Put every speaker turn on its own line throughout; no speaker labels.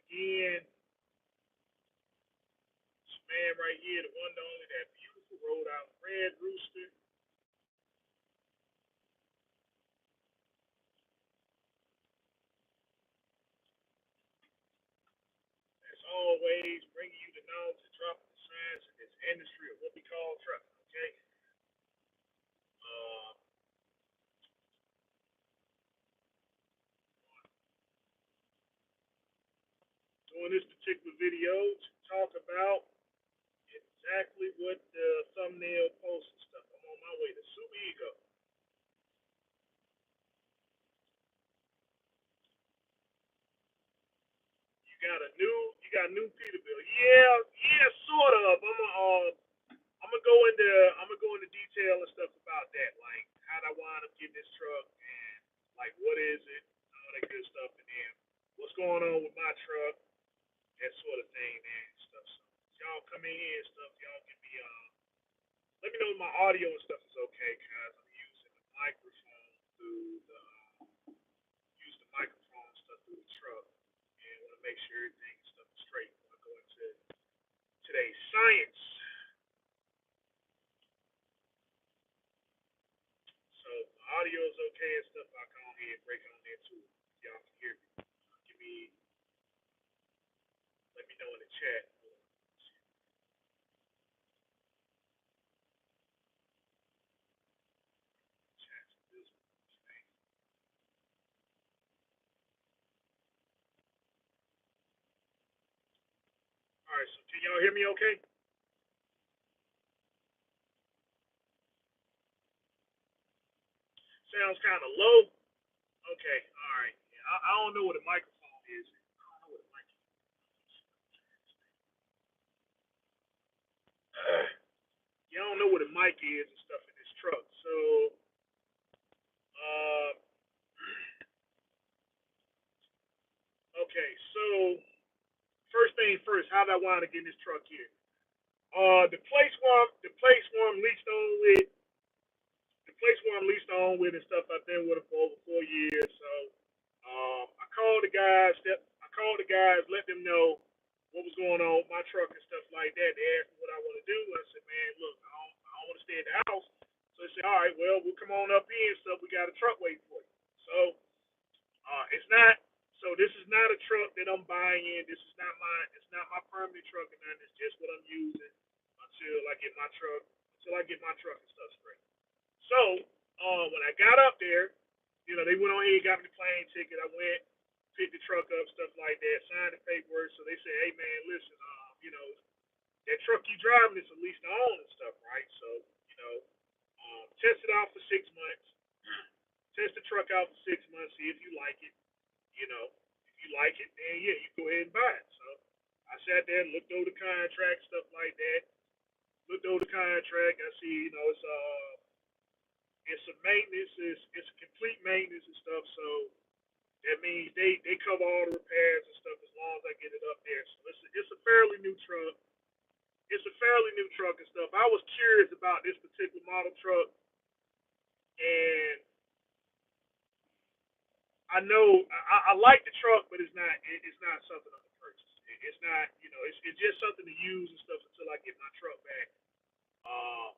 again. This man right here, the one and only, that beautiful Rhode Island Red Rooster. As always, bringing you the knowledge and dropping the science in this industry of what we call trucking. Okay. Uh, Doing this particular video to talk about exactly what the thumbnail post and stuff. I'm on my way to Super Ego. You got a new Peterbilt. Yeah, yeah, sort of. I'm gonna go into detail and stuff about that, like how I wind up getting this truck and like what is it, all that good stuff, and then what's going on with my truck, that sort of thing, man, and stuff. So y'all come in here and stuff. Y'all give me let me know if my audio and stuff is okay, cause I'm using the microphone through the use the microphone and stuff through the truck, and want to make sure everything and stuff is straight when I go into today's science. So if my audio is okay and stuff, I'll come on here and break on there too. If y'all can hear me. Give me Let me know in the chat. All right, so can y'all hear me okay? Sounds kind of low. Okay, all right. Yeah, I don't know what a microphone is. I don't know what a microphone is. You don't know what a mic is and stuff in this truck. So, uh, okay, so first thing first, how did I wind up getting this truck here? The place where I'm leased on with, the place where I'm leased on with and stuff. I've been with them for over 4 years. So, I called the guys. Let them know what was going on with my truck and stuff like that. They asked me what I want to do. I said, man, look, I don't want to stay at the house. So they said, all right, well, we'll come on up here and stuff. We got a truck waiting for you. So, it's not. So this is not a truck that I'm buying in. This is not my. It's not my permanent truck, and nothing. It's just what I'm using until I get my truck and stuff straight. So, when I got up there, they went on here, got me the plane ticket. I went, picked the truck up, stuff like that, signed the paperwork. So they said, hey man, listen, that truck you driving is a lease to own and stuff, right? So, test it out for 6 months. Test the truck out for 6 months, see if you like it. If you like it, then yeah, you go ahead and buy it. So I sat there and looked over the contract, stuff like that. Looked over the contract. I see, it's a maintenance, it's a complete maintenance and stuff. So that means they cover all the repairs and stuff as long as I get it up there. So it's a fairly new truck. It's a fairly new truck and stuff. I was curious about this particular model truck, and I know I like the truck, but it's not something I'm gonna purchase. It's not, it's just something to use and stuff until I get my truck back. Uh,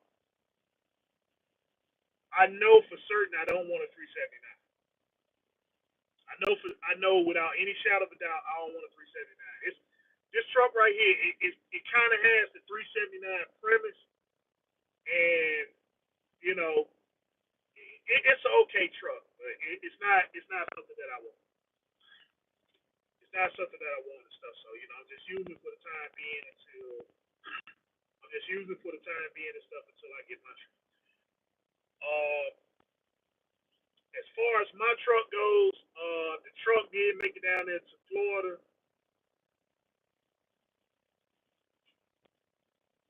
I know for certain I don't want a 379. I know without any shadow of a doubt I don't want a 379. It's this truck right here. It kind of has the 379 premise, and you know it's an okay truck, but it's not something that I want. It's not something that I want and stuff. So I'm just using it for the time being until I'm just using it for the time being and stuff until I get my truck. As far as my truck goes, the truck did make it down there to Florida.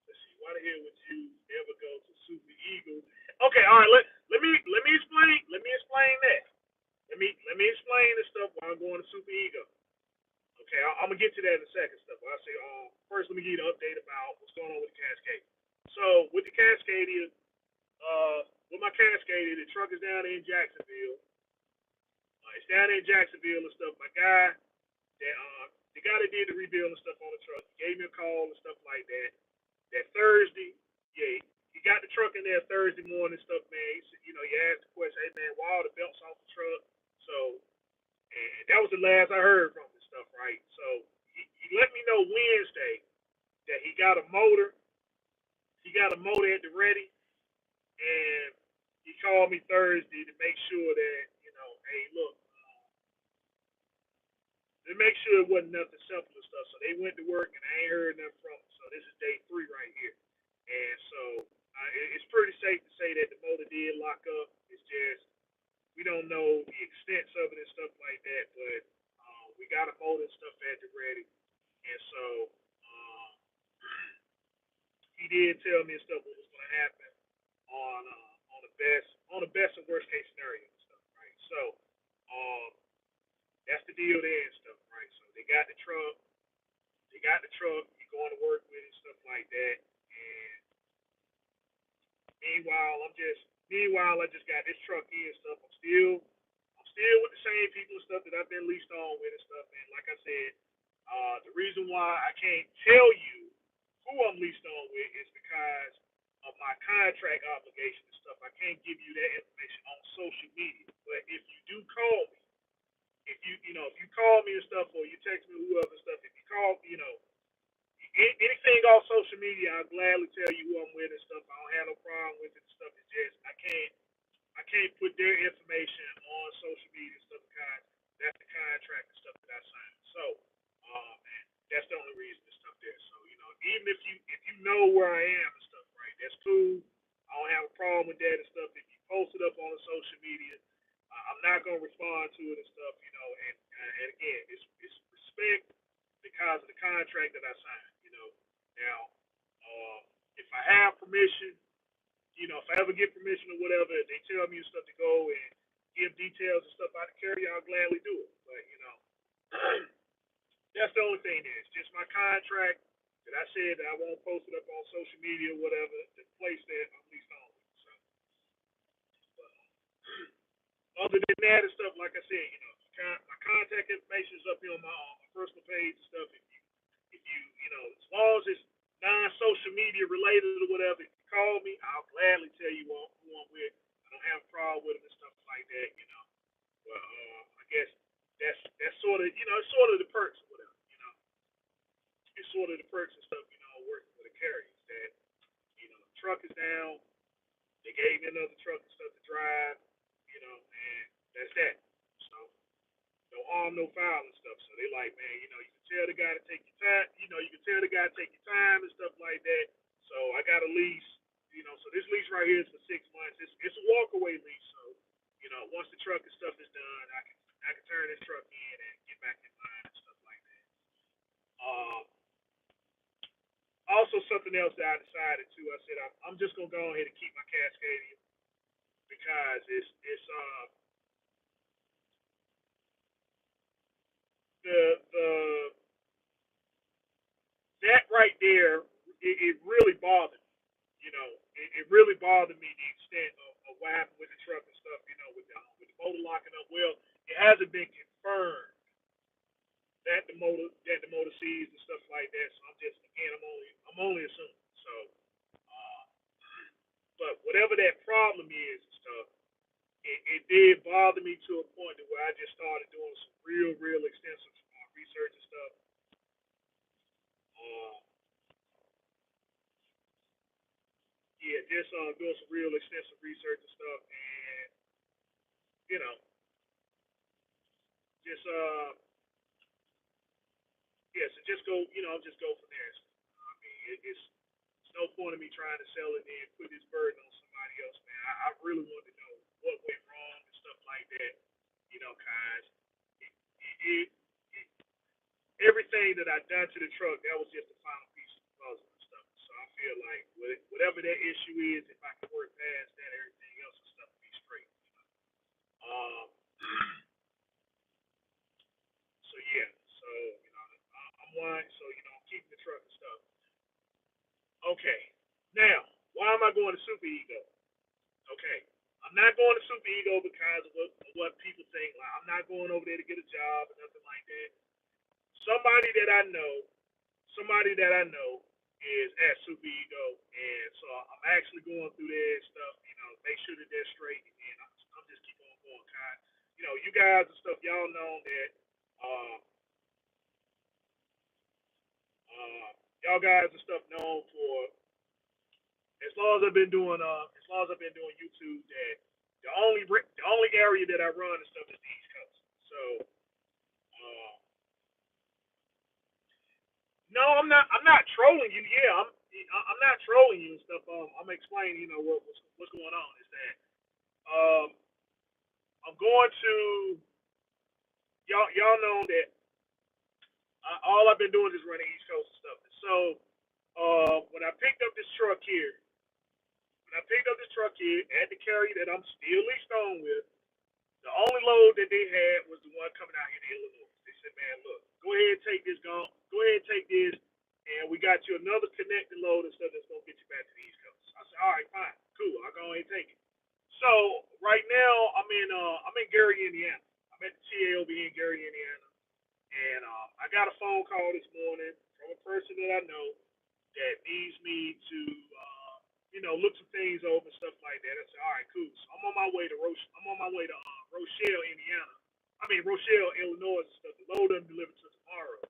Let's see, why the hell would you ever go to Super Eagle? Okay, all right. Let me explain that. Let me explain the stuff while I'm going to Super Ego. Okay, I'm gonna get to that in a second. Stuff. I say, first let me give you an update about what's going on with the Cascade. So with the Cascadia, with my Cascadia, the truck is down in Jacksonville. It's down in Jacksonville and stuff. My guy that The guy that did the rebuild and stuff on the truck gave me a call and stuff like that. That Thursday, yeah, he got the truck in there Thursday morning and stuff, man. He said, he asked the question, hey man, why all the belts off the truck? So, and that was the last I heard from him and stuff, right? So he let me know Wednesday that he got a motor. He got a motor at the ready, and he called me Thursday to make sure that hey, look, to make sure it wasn't nothing simple and stuff. So they went to work, and I ain't heard nothing from them. So this is day 3 right here, and so it's pretty safe to say that the motor did lock up. It's just we don't know the extent of it and stuff like that, but we got a motor and stuff at the ready, and so um, he did tell me and stuff what was going to happen on the best and worst case scenario and stuff, right? So um, that's the deal there and stuff, right? So they got the truck, you going to work with it and stuff like that, and meanwhile I just got this truck in and stuff. I'm still with the same people and stuff that I've been leased on with and stuff, and like I said, the reason why I can't tell you who I'm leased on with is because of my contract obligation and stuff. I can't give you that information on social media. But if you do call me, if you call me and stuff, or you text me, whoever and stuff, if you call, anything off social media, I'll gladly tell you who I'm with and stuff. I don't have no problem with it and stuff. It's just I can't put their information on social media and stuff because that's the contract and stuff that I signed. So, and that's the only reason and stuff there. So, even if you know where I am and stuff, right? That's cool. I don't have a problem with that and stuff. If you post it up on the social media, I'm not gonna respond to it and stuff. And again, it's respect because of the contract that I signed. Now, if I have permission, if I ever get permission or whatever, if they tell me and stuff to go and give details and stuff out of carry, I'll gladly do it. But that's the only thing there. It's just my contract that I said that I won't post it up on social media or whatever. The place that I'm leased on. So, but, other than that and stuff, like I said, my contact information is up here on my personal page and stuff. If you, as long as it's non-social media related or whatever, if you call me, I'll gladly tell you who I'm with. I don't have a problem with it and stuff like that. But I guess that's sort of, it's sort of the perks or whatever. It's sort of the perks and stuff. Working with a carrier that the truck is down. They gave me another truck and stuff to drive. And that's that. So no harm, no foul and stuff. So they like, man, you can tell the guy to take your time. You can tell the guy to take your time and stuff like that. So I got a lease. So this lease right here is for 6 months. It's a walkaway lease. So once the truck and stuff is done, I can turn this truck in and get back in line and stuff like that. Also, something else that I decided to, I said I'm just gonna go ahead and keep my Cascadia because it's the that right there, it really bothered me. It really bothered me the extent of what happened with the truck and stuff. With the motor locking up. Well, it hasn't been confirmed that the motor seized and stuff like that. So I'm just again I'm only assuming. So, uh, but whatever that problem is and stuff, it did bother me to a point to where I just started doing some real extensive research and stuff. Uh, yeah, just doing some real extensive research and stuff, and you know, just yeah, so just go from there. I mean, it's no point in me trying to sell it and put this burden on somebody else, man. I really want to know what went wrong and stuff like that, cause it, it, it, everything that I done to the truck, that was just the final piece of the puzzle and stuff. So I feel like whatever that issue is, if I can work past that, everything else and stuff will be straight. Um, so yeah, so I'm one, so I'm keeping the truck and stuff. Okay, now why am I going to Super Ego? Okay, I'm not going to Super Ego because of what people think. Like, I'm not going over there to get a job or nothing like that. somebody that I know, somebody that I know is at Super Ego, and so I'm actually going through their stuff, make sure that they're straight, and then I'm just keep on going, kind. You guys and stuff, y'all know that, uh, y'all guys and stuff known for as long as I've been doing YouTube, that the only area that I run and stuff is the East Coast. So, uh, no, I'm not trolling you. Yeah, I'm not trolling you and stuff. I'm explaining, what's going on. Is that um, I'm going to y'all know that all I've been doing is running East Coast and stuff. And so when I picked up this truck here, at the carrier that I'm still leased on with, the only load that they had was the one coming out here to Illinois. They said, man, look, go ahead and take this, go ahead and take this, and we got you another connected load and stuff that's gonna get you back to the East Coast. I said, all right, fine, cool, I'll go ahead and take it. So right now I'm in Gary, Indiana. I'm at the TAOB in Gary, Indiana, and I got a phone call this morning from a person that I know that needs me to look some things over and stuff like that. I said, all right, cool. So I'm on my way to Rochelle, Indiana. I mean Rochelle, Illinois and stuff. The load doesn't deliver till tomorrow.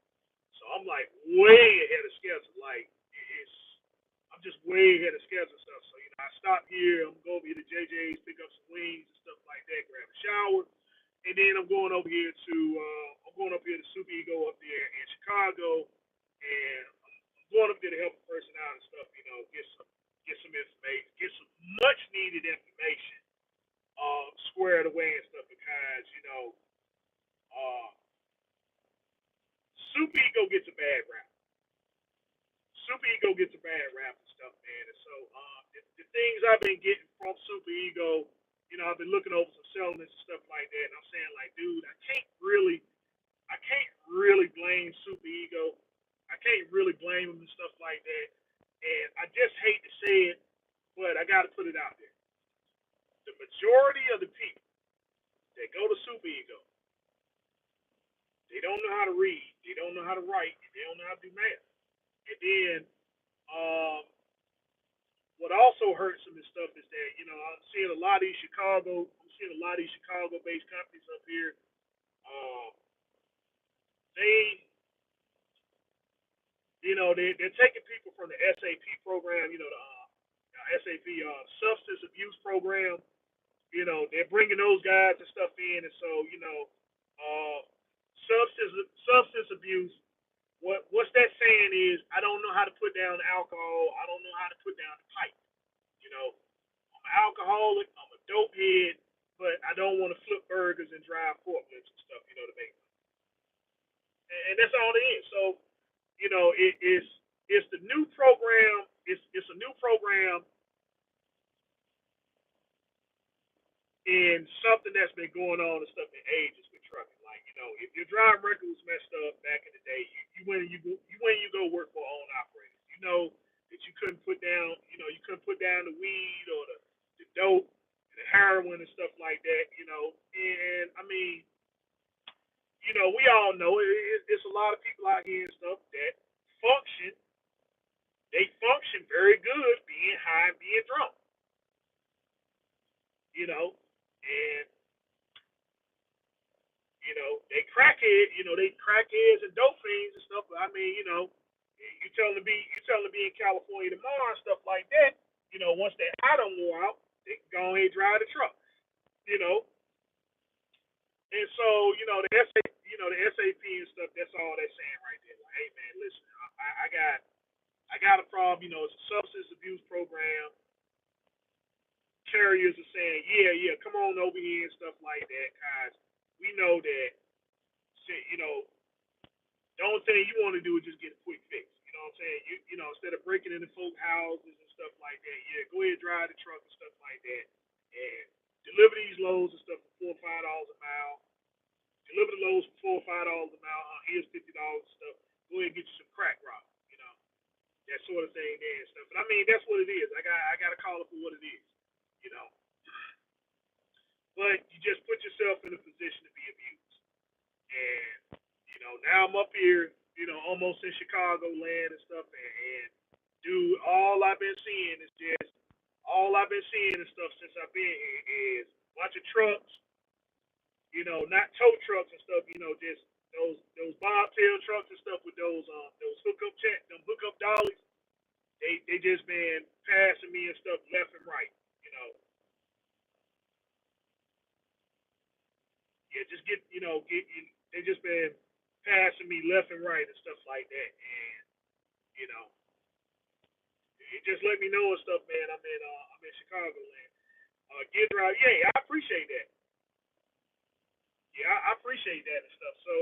So I'm like way ahead of schedule. Like it's I'm just way ahead of schedule and stuff. So I stop here, I'm going over here to JJ's, pick up some wings and stuff like that, grab a shower, and then I'm going up here to Super Ego up there in Chicago, and I'm going up there to help a person out and stuff. Get some information, get some much needed information squared away and stuff because uh, Super Ego gets a bad rap. Super Ego gets a bad rap and stuff, man. And so the things I've been getting from Super Ego, I've been looking over some settlements and stuff like that, and I'm saying like, dude, I can't really blame Super Ego. I can't really blame him and stuff like that. And I just hate to say it, but I got to put it out there. The majority of the people that go to Super Ego, they don't know how to read, they don't know how to write, and they don't know how to do math. And then um, what also hurts them and stuff is that I'm seeing a lot of these Chicago-based companies up here. Um, they they're taking people from the SAP program, the SAP substance abuse program. They're bringing those guys and stuff in, and so uh, substance abuse. What's that saying is, I don't know how to put down alcohol. I don't know how to put down the pipe. I'm an alcoholic. I'm a dope head, but I don't want to flip burgers and drive forklifts and stuff. To make money, and that's all it is. So it's the new program. It's a new program in something that's been going on and stuff in ages with trucking. Like if your driving record was messed up back in the day, you work for own operators. You know that you couldn't put down the weed or the dope, the heroin and stuff like that. And I mean, we all know it's a lot of people out here and stuff that function. They function very good being high and being drunk. And they crackheads and dope fiends and stuff. But I mean, you tell them to be in California tomorrow and stuff like that. Once that item wore out, they can go ahead and drive the truck. You know, and so the SAP and stuff. That's all they're saying right there. Like, hey man, listen, I got a problem. It's a substance abuse program. Carriers are saying, yeah, yeah, come on over here and stuff like that, guys. We know that, the only thing you want to do is just get a quick fix. You know what I'm saying? Instead of breaking into folk houses and stuff like that, yeah, go ahead and drive the truck and stuff like that, and deliver these loads and stuff for $4 or $5 a mile. Deliver the loads for $4 or $5 a mile. Here's $50 and stuff. Go ahead and get you some crack rock. That sort of thing there and stuff. But I mean, that's what it is. I got to call it for what it is. You know, but you just put yourself in a position to be abused. And, now I'm up here, almost in Chicago land and stuff, and dude, all I've been seeing and stuff since I've been here is watching trucks, not tow trucks and stuff, just those bobtail trucks and stuff with those hookup dollies. They just been passing me and stuff left and right. You know, yeah, just they just been passing me left and right and stuff like that, and you know, it just let me know and stuff, man. I'm in Chicagoland. Getting around, yeah, I appreciate that. Yeah, I appreciate that and stuff. So,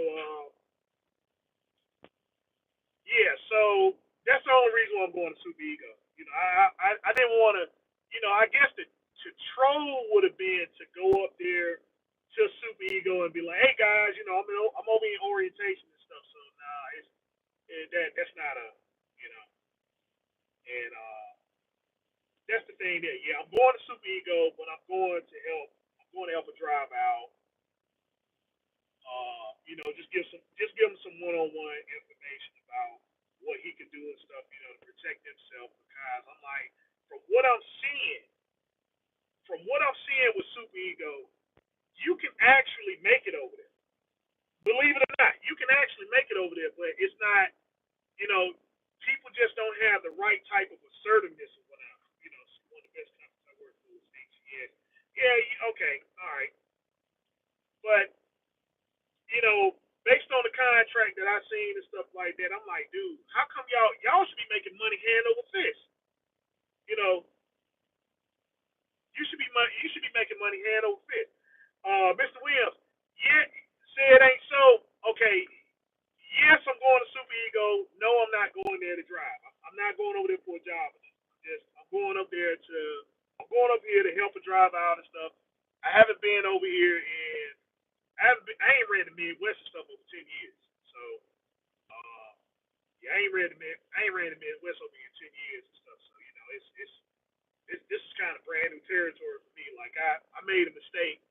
yeah, so that's the only reason why I'm going to Super Ego. I didn't want to, I guess to troll would have been to go up there to Super Ego and be like, hey guys, I'm over in orientation and stuff. So nah, that's not a, you know, and that's the thing that yeah, I'm going to Super Ego, but I'm going to help. I'm going to help a drive out. Just give him some one-on-one information about what he can do and stuff, to protect himself. Because I'm like, from what I'm seeing, from what I'm seeing with Super Ego, you can actually make it over there. Believe it or not, you can actually make it over there, but it's not, you know, people just don't have the right type of assertiveness or whatever. One of the best companies I work for is HCS. Yeah, okay, all right, but you know, based on the contract that I seen and stuff like that, I'm like, dude, how come y'all should be making money hand over fist? You know, you should be making money hand over fist. Mr. Williams, yeah, say it ain't so. Okay, yes, I'm going to Super Ego. No, I'm not going there to drive. I'm not going over there for a job. I'm going up there I'm going up here to help a drive out and stuff. I haven't been over here in I ain't ran the Midwest and stuff over 10 years. So uh, yeah, I ain't ran the Midwest over here in 10 years and stuff. So this is kind of brand new territory for me. Like I made a mistake.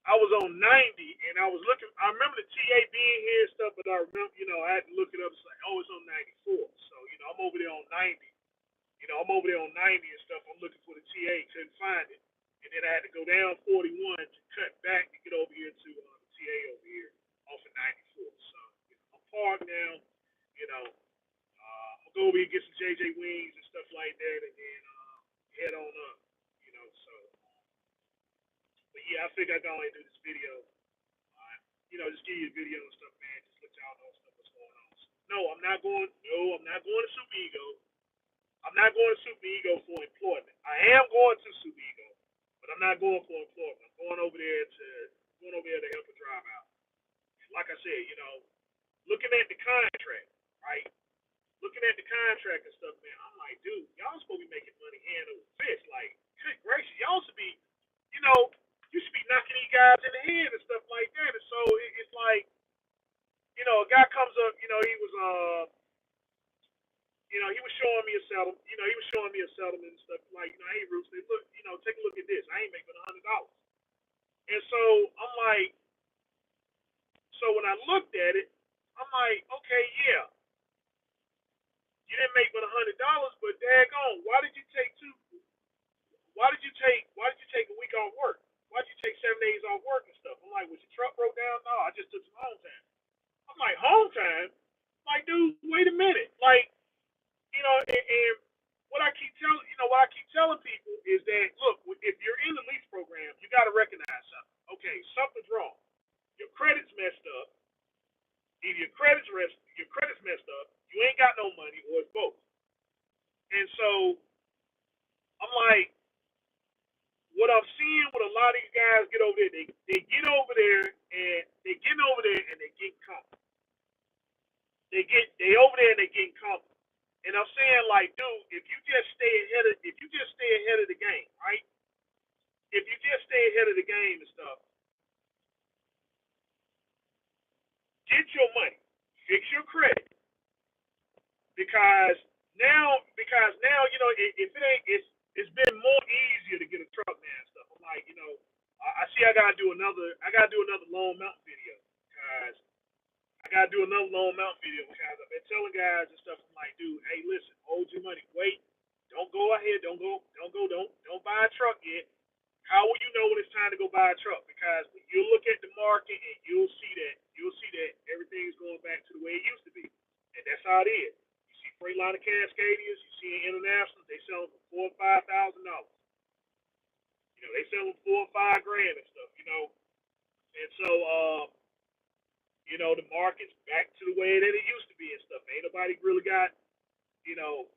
I was on 90 and I was looking. I remember the TA being here and stuff, but I remember I had to look it up. It's like it's on 94. So I'm over there on 90. I'm over there on 90 and stuff. I'm looking for the TA, couldn't find it, and then I had to go down 41 to cut back to get over here to the TA over here off of 94. So I'm parked now. I'm gonna go over here and get some JJ wings and stuff like that, and then head on up. So but yeah, I think I go and do this video. Just give you a video and stuff, man. Just let y'all know stuff what's going on. So, no, I'm not going. No, I'm not going to Super Ego. I'm not going to Super Ego for employment. I am going to Super Ego, but I'm not going for employment. I'm going over there to help a drive out. And like I said, looking at the contract, right? Looking at the contract and stuff, man, I'm like, dude, y'all supposed to be making money hand over fist. Like, good gracious, y'all should be, you know, you should be knocking these guys in the head and stuff like that. And so it's like, a guy comes up, he was showing me a settlement. He was showing me a settlement and stuff like, hey, Roots, look, take a look at this. I ain't making $100. And so I'm like, so when I looked at it, I'm like, okay, yeah, you didn't make but $100, but daggone, why did you take a week off work? Why did you take 7 days off work and stuff? I'm like, was your truck broke down? No, I just took some home time. I'm like, home time? Like, dude, wait a minute. Like, and what I keep telling people is that look, if you're in the lease program, you got to recognize something. Okay, something's wrong. Your credit's messed up. Either your credit's messed up, you ain't got no money, or it's both. And so I'm like, what I'm seeing with a lot of these guys get over there, they get over there and they get over there and they get caught. They over there and they getting caught. And I'm saying like, dude, if you just stay ahead of the game, right? If you just stay ahead of the game and stuff, get your money, fix your credit, because now if it ain't it's been more easier to get a truck now and stuff. I'm like, I see I gotta do another Lone Mountain video because gotta do another loan amount video because I've been telling guys and stuff. I'm like, dude, hey, listen, hold your money. Wait, don't go ahead. Don't buy a truck yet. How will you know when it's time to go buy a truck? Because when you look at the market and you'll see that everything's going back to the way it used to be, and that's how it is. You see Freightliner Cascadians, you see internationals, they sell them for $4,000 or $5,000. They sell them 4 or 5 grand and stuff. And so the market's back to the way that it used to be and stuff. Ain't nobody really got, you know,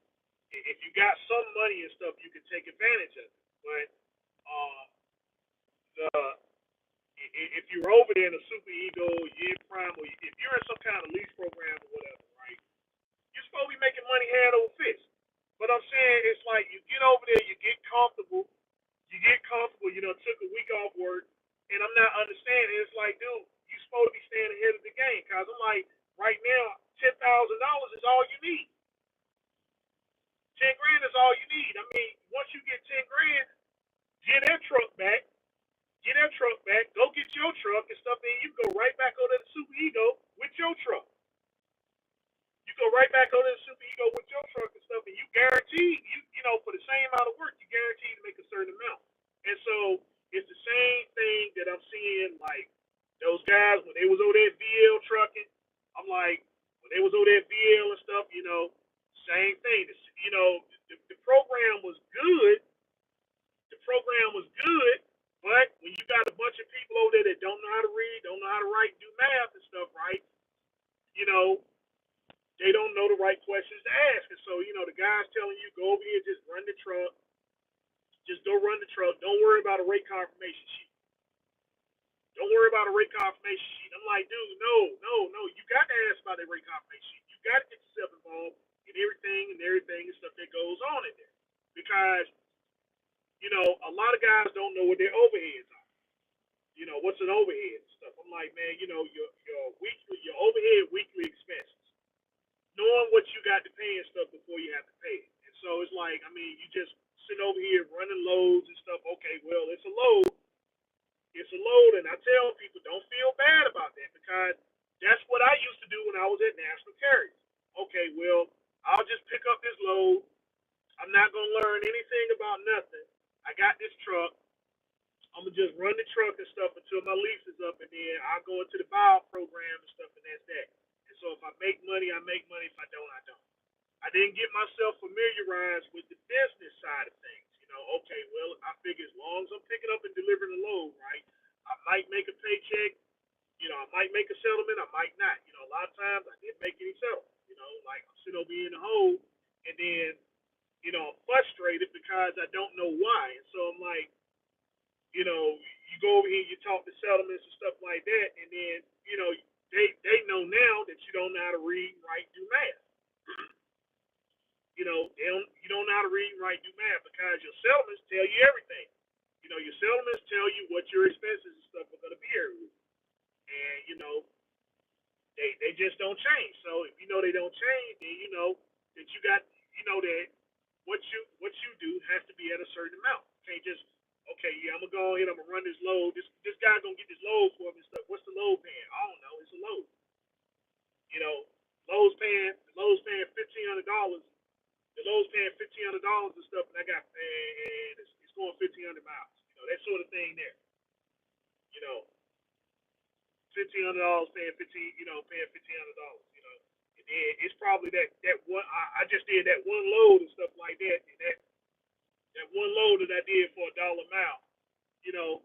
if you got some money and stuff, you can take advantage of it. But uh, the if you're over there in a super ego, you're in prime, or if you're in some kind of lease program or whatever, right? You're supposed to be making money hand over fist. But I'm saying it's like you get over there, you get comfortable, took a week off work, and I'm not understanding. It's like, dude, you're supposed to be staying ahead of the game. Cause I'm like, right now, $10,000 is all you need. 10 grand is all you need. I mean, once you get 10 grand, get that truck back. Go get your truck and stuff, and you go right back over to the Super Ego with your truck. You go right back over to the Super Ego with your truck and stuff, and you guarantee, for the same amount of work, you guarantee to make a certain amount. And so it's the same thing that I'm seeing, like those guys when they was over there VL trucking. I'm like, when they was over there VL and stuff, same thing. The program was good. The program was good, but when you got a bunch of people over there that don't know how to read, don't know how to write, do math and stuff, right? You know, they don't know the right questions to ask. And so, the guy's telling you, go over here, just run the truck. Just go run the truck. Don't worry about a rate confirmation sheet. Don't worry about a rate confirmation sheet. I'm like, dude, no. You got to ask about that rate confirmation sheet. You got to get yourself involved in everything and stuff that goes on in there. Because, a lot of guys don't know what their overheads are. What's an overhead and stuff. I'm like, man, your overhead weekly expenses. Knowing what you got to pay and stuff before you have to pay it. And so it's like, I mean, you just sit over here running loads and stuff. Okay, well, it's a load. It's a load, and I tell people, don't feel bad about that because that's what I used to do when I was at National Carriers. Okay, well, I'll just pick up this load. I'm not going to learn anything about nothing. I got this truck. I'm going to just run the truck and stuff until my lease is up, and then I'll go into the buyout program and stuff, and that's that. And so if I make money, I make money. If I don't, I don't. I didn't get myself familiarized with the business side of things. Okay, well, I figure as long as I'm picking up and delivering the load, right, I might make a paycheck. I might make a settlement. I might not. A lot of times I didn't make any settlement. Like I'm sitting over here in the hole, and then, I'm frustrated because I don't know why. And so I'm like, you go over here, you talk to settlements and stuff like that, and then, they know now that you don't know how to read, write, do math. You don't know how to read, write, do math because your settlements tell you everything. Your settlements tell you what your expenses and stuff are going to be every week. And, they just don't change. So if they don't change, then you know that you got, that what you do has to be at a certain amount. You can't just, okay, yeah, I'm going to go ahead, I'm going to run this load. This guy's going to get this load for me and stuff. What's the load paying? I don't know. It's a load. You know, the load's paying $1,500. The load's paying $1,500 and stuff, and it's going 1,500 miles. That sort of thing there. You know, $1,500 paying $1,500. And then it's probably that one. I just did that one load and stuff like that, and that one load that I did for $1 a mile. You know,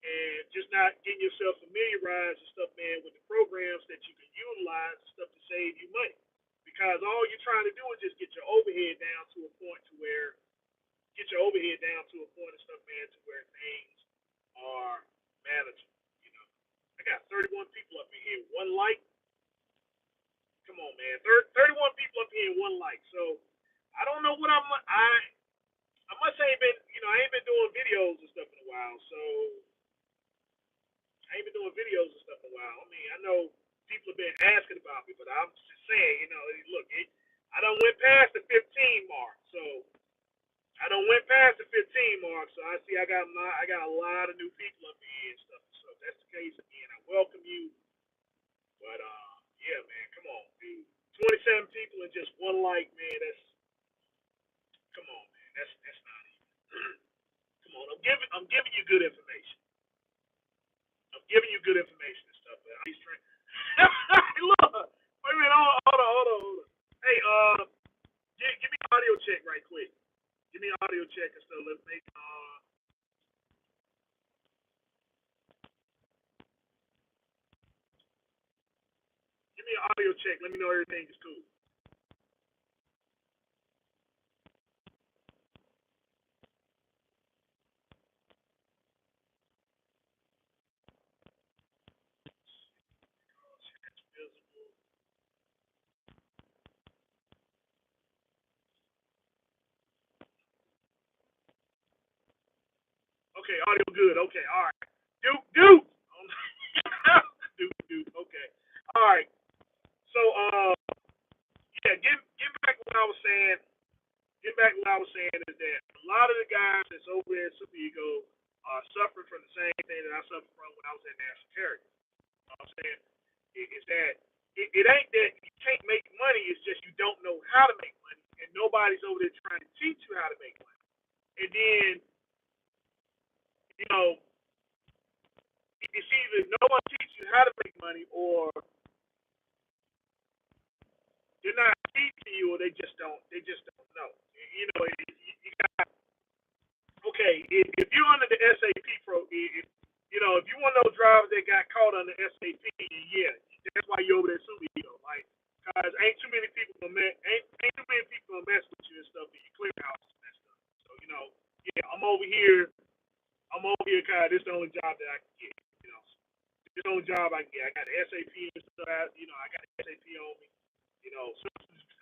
and just not getting yourself familiarized and stuff, man, with the programs that you can utilize and stuff to save you money. Because all you're trying to do is just get your overhead down to a point and stuff, man, to where things are manageable. I got 31 people up in here, one like. Come on, man, 31 people up here in one like. So I don't know what I must ain't been, I ain't been doing videos and stuff in a while. So I ain't been doing videos and stuff in a while. I mean, I know people have been asking about me, but I'm just saying, look, I done went past the 15 mark. So I done went past the 15 mark. So I see I got a lot of new people up here and stuff. So if that's the case, again, I welcome you. But Yeah, man, come on, dude. 27 people and just one like, man. That's come on, man. That's not even. Come on, I'm giving you good information. I'm giving you good information and stuff. But I'm trying. Look, wait a minute, hold on. Hey, give me an audio check right quick. Give me an audio check and stuff. Let's make give me an audio check. Let me know everything is cool. Okay, audio good. Okay, all right. Duke. Duke. Okay. All right. So, yeah, get back to what I was saying. Get back to what I was saying is that a lot of the guys that's over there at Super Ego are suffering from the same thing that I suffered from when I was at National Carrier. You know what I'm saying? Is that it ain't that you can't make money, it's just you don't know how to make money, and nobody's over there trying to teach you how to make money. And then, you know, it's either no one teaches you how to make money, or they're not teaching you, or they just don't know. You know, you got okay. If you're under the SAP you know, if you one of those drivers that got caught under SAP, yeah, that's why you're over there super ego. Like, cause ain't too many people gonna ain't too many people gonna mess with you and stuff, and your clearinghouse is messed up. So you know, yeah, I'm over here. Cause this is the only job that I can get. You know, this is the only job I can get. I got the SAP and stuff. You know, I got the SAP on me. You know,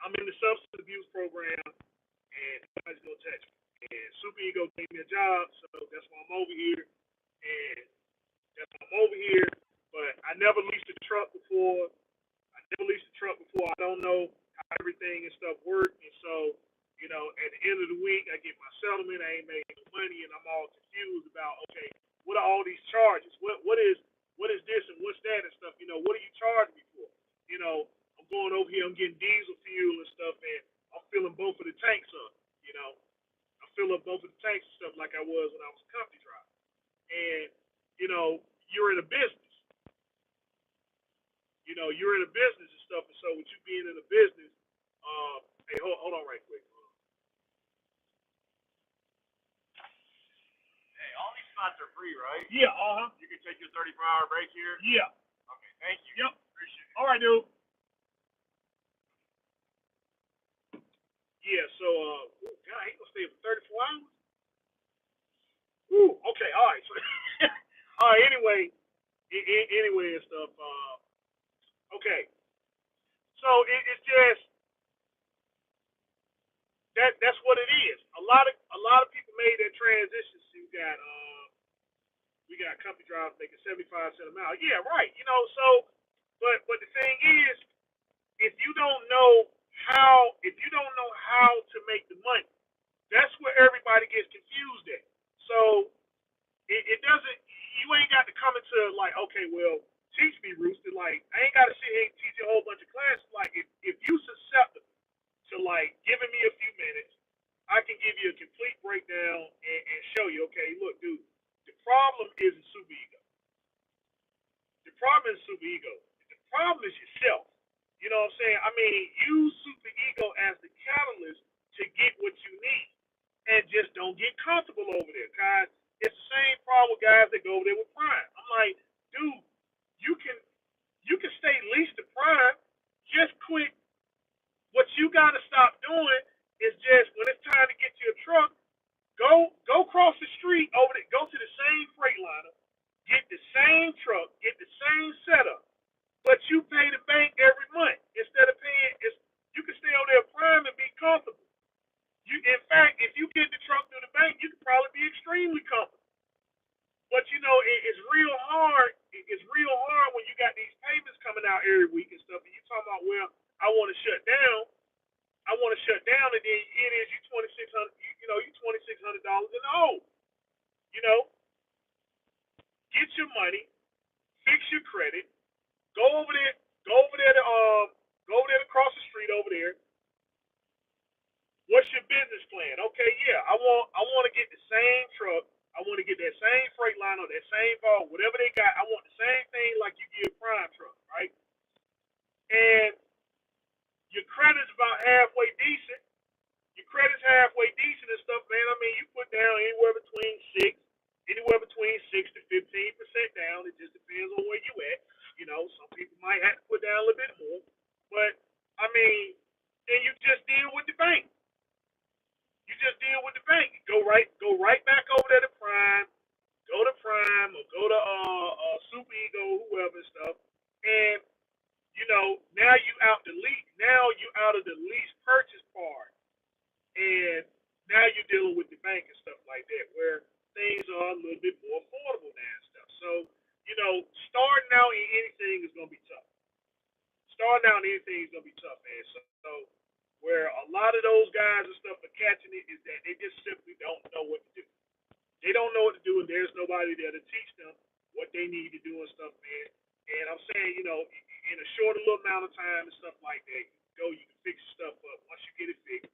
I'm in the substance abuse program, and nobody's gonna touch me. And Super Ego gave me a job, so that's why I'm over here. And that's why I'm over here. But I never leased a truck before. I don't know how everything and stuff work. And so, you know, at the end of the week, I get my settlement. I ain't made no money, and I'm all confused about, okay, what are all these charges? What is this and what's that and stuff? You know, what are you charging me for? You know, I'm going over here. I'm getting diesel fuel and stuff, and I'm filling both of the tanks up. You know, I fill up both of the tanks and stuff like I was when I was a company driver. And you know, you're in a business. You know, you're in a business and stuff. And so, with you being in a business, hey, hold on right quick. Hey, all these spots are free, right? Yeah. You can take your 34-hour break here. Yeah. Okay. Thank you. Yep. Appreciate it. All right, dude. Yeah. So, God, he gonna stay for 34 hours. Ooh. Okay. All right. So, all right. Anyway and stuff. Okay. So it's just that's what it is. A lot of people made that transition. So we got company drivers making 75 cents a mile. Yeah, right. You know, so but the thing is, if you don't know how to make the money, that's where everybody gets confused at. So it doesn't. You ain't got to come into like, okay, well, teach me, Rooster. Like, I ain't got to sit here and teach you a whole bunch of classes. Like, if you susceptible to like giving me a few minutes, I can give you a complete breakdown and show you. Okay, look, dude, the problem isn't super ego. The problem is super ego. The problem is yourself. You know what I'm saying? I mean, use super ego as the catalyst to get what you need, and just don't get comfortable over there, guys. It's the same problem with guys that go over there with prime. I'm like, dude, you can stay leased to prime. Just quit. What you got to stop doing is just when it's time to get you a truck, go cross the street over there, go to the same Freightliner, get the same truck, get the same setup, but you pay the bank every month instead of paying. You can stay over there prime and be comfortable. In fact, if you get the truck through the bank, you can probably be extremely comfortable. But you know, it's real hard. It's real hard when you got these payments coming out every week and stuff, and you talking about, well, I want to shut down. And then it is you $2,600. You know, you $2,600 in the hole. You know, get your money, fix your credit, go over there. Go over there to across the street over there. What's your business plan? Okay, yeah, I want to get the same truck. I want to get that same Freightliner, that same ball, whatever they got. I want the same thing like you give Prime Truck, right? And your credit's about halfway decent. Your credit's halfway decent and stuff, man. I mean, you put down anywhere between 6 to 15% down. It just depends on where you at. You know, some people might have to put down a little bit more, but I mean, and you just deal with the bank. You just deal with the bank. Go right back over there to Prime. Go to Prime or go to Super Ego, whoever and stuff, and you know now you out the lease. Now you out of the lease purchase part, and now you're dealing with the bank and stuff like that, where things are a little bit more affordable now and stuff. So you know, starting out in anything is gonna be tough. Starting out in anything is gonna be tough, man. So where a lot of those guys and stuff are catching it is that they just simply don't know what to do. They don't know what to do, and there's nobody there to teach them what they need to do and stuff, man. And I'm saying, you know, in a short little amount of time and stuff like that, you can fix your stuff up. Once you get it fixed,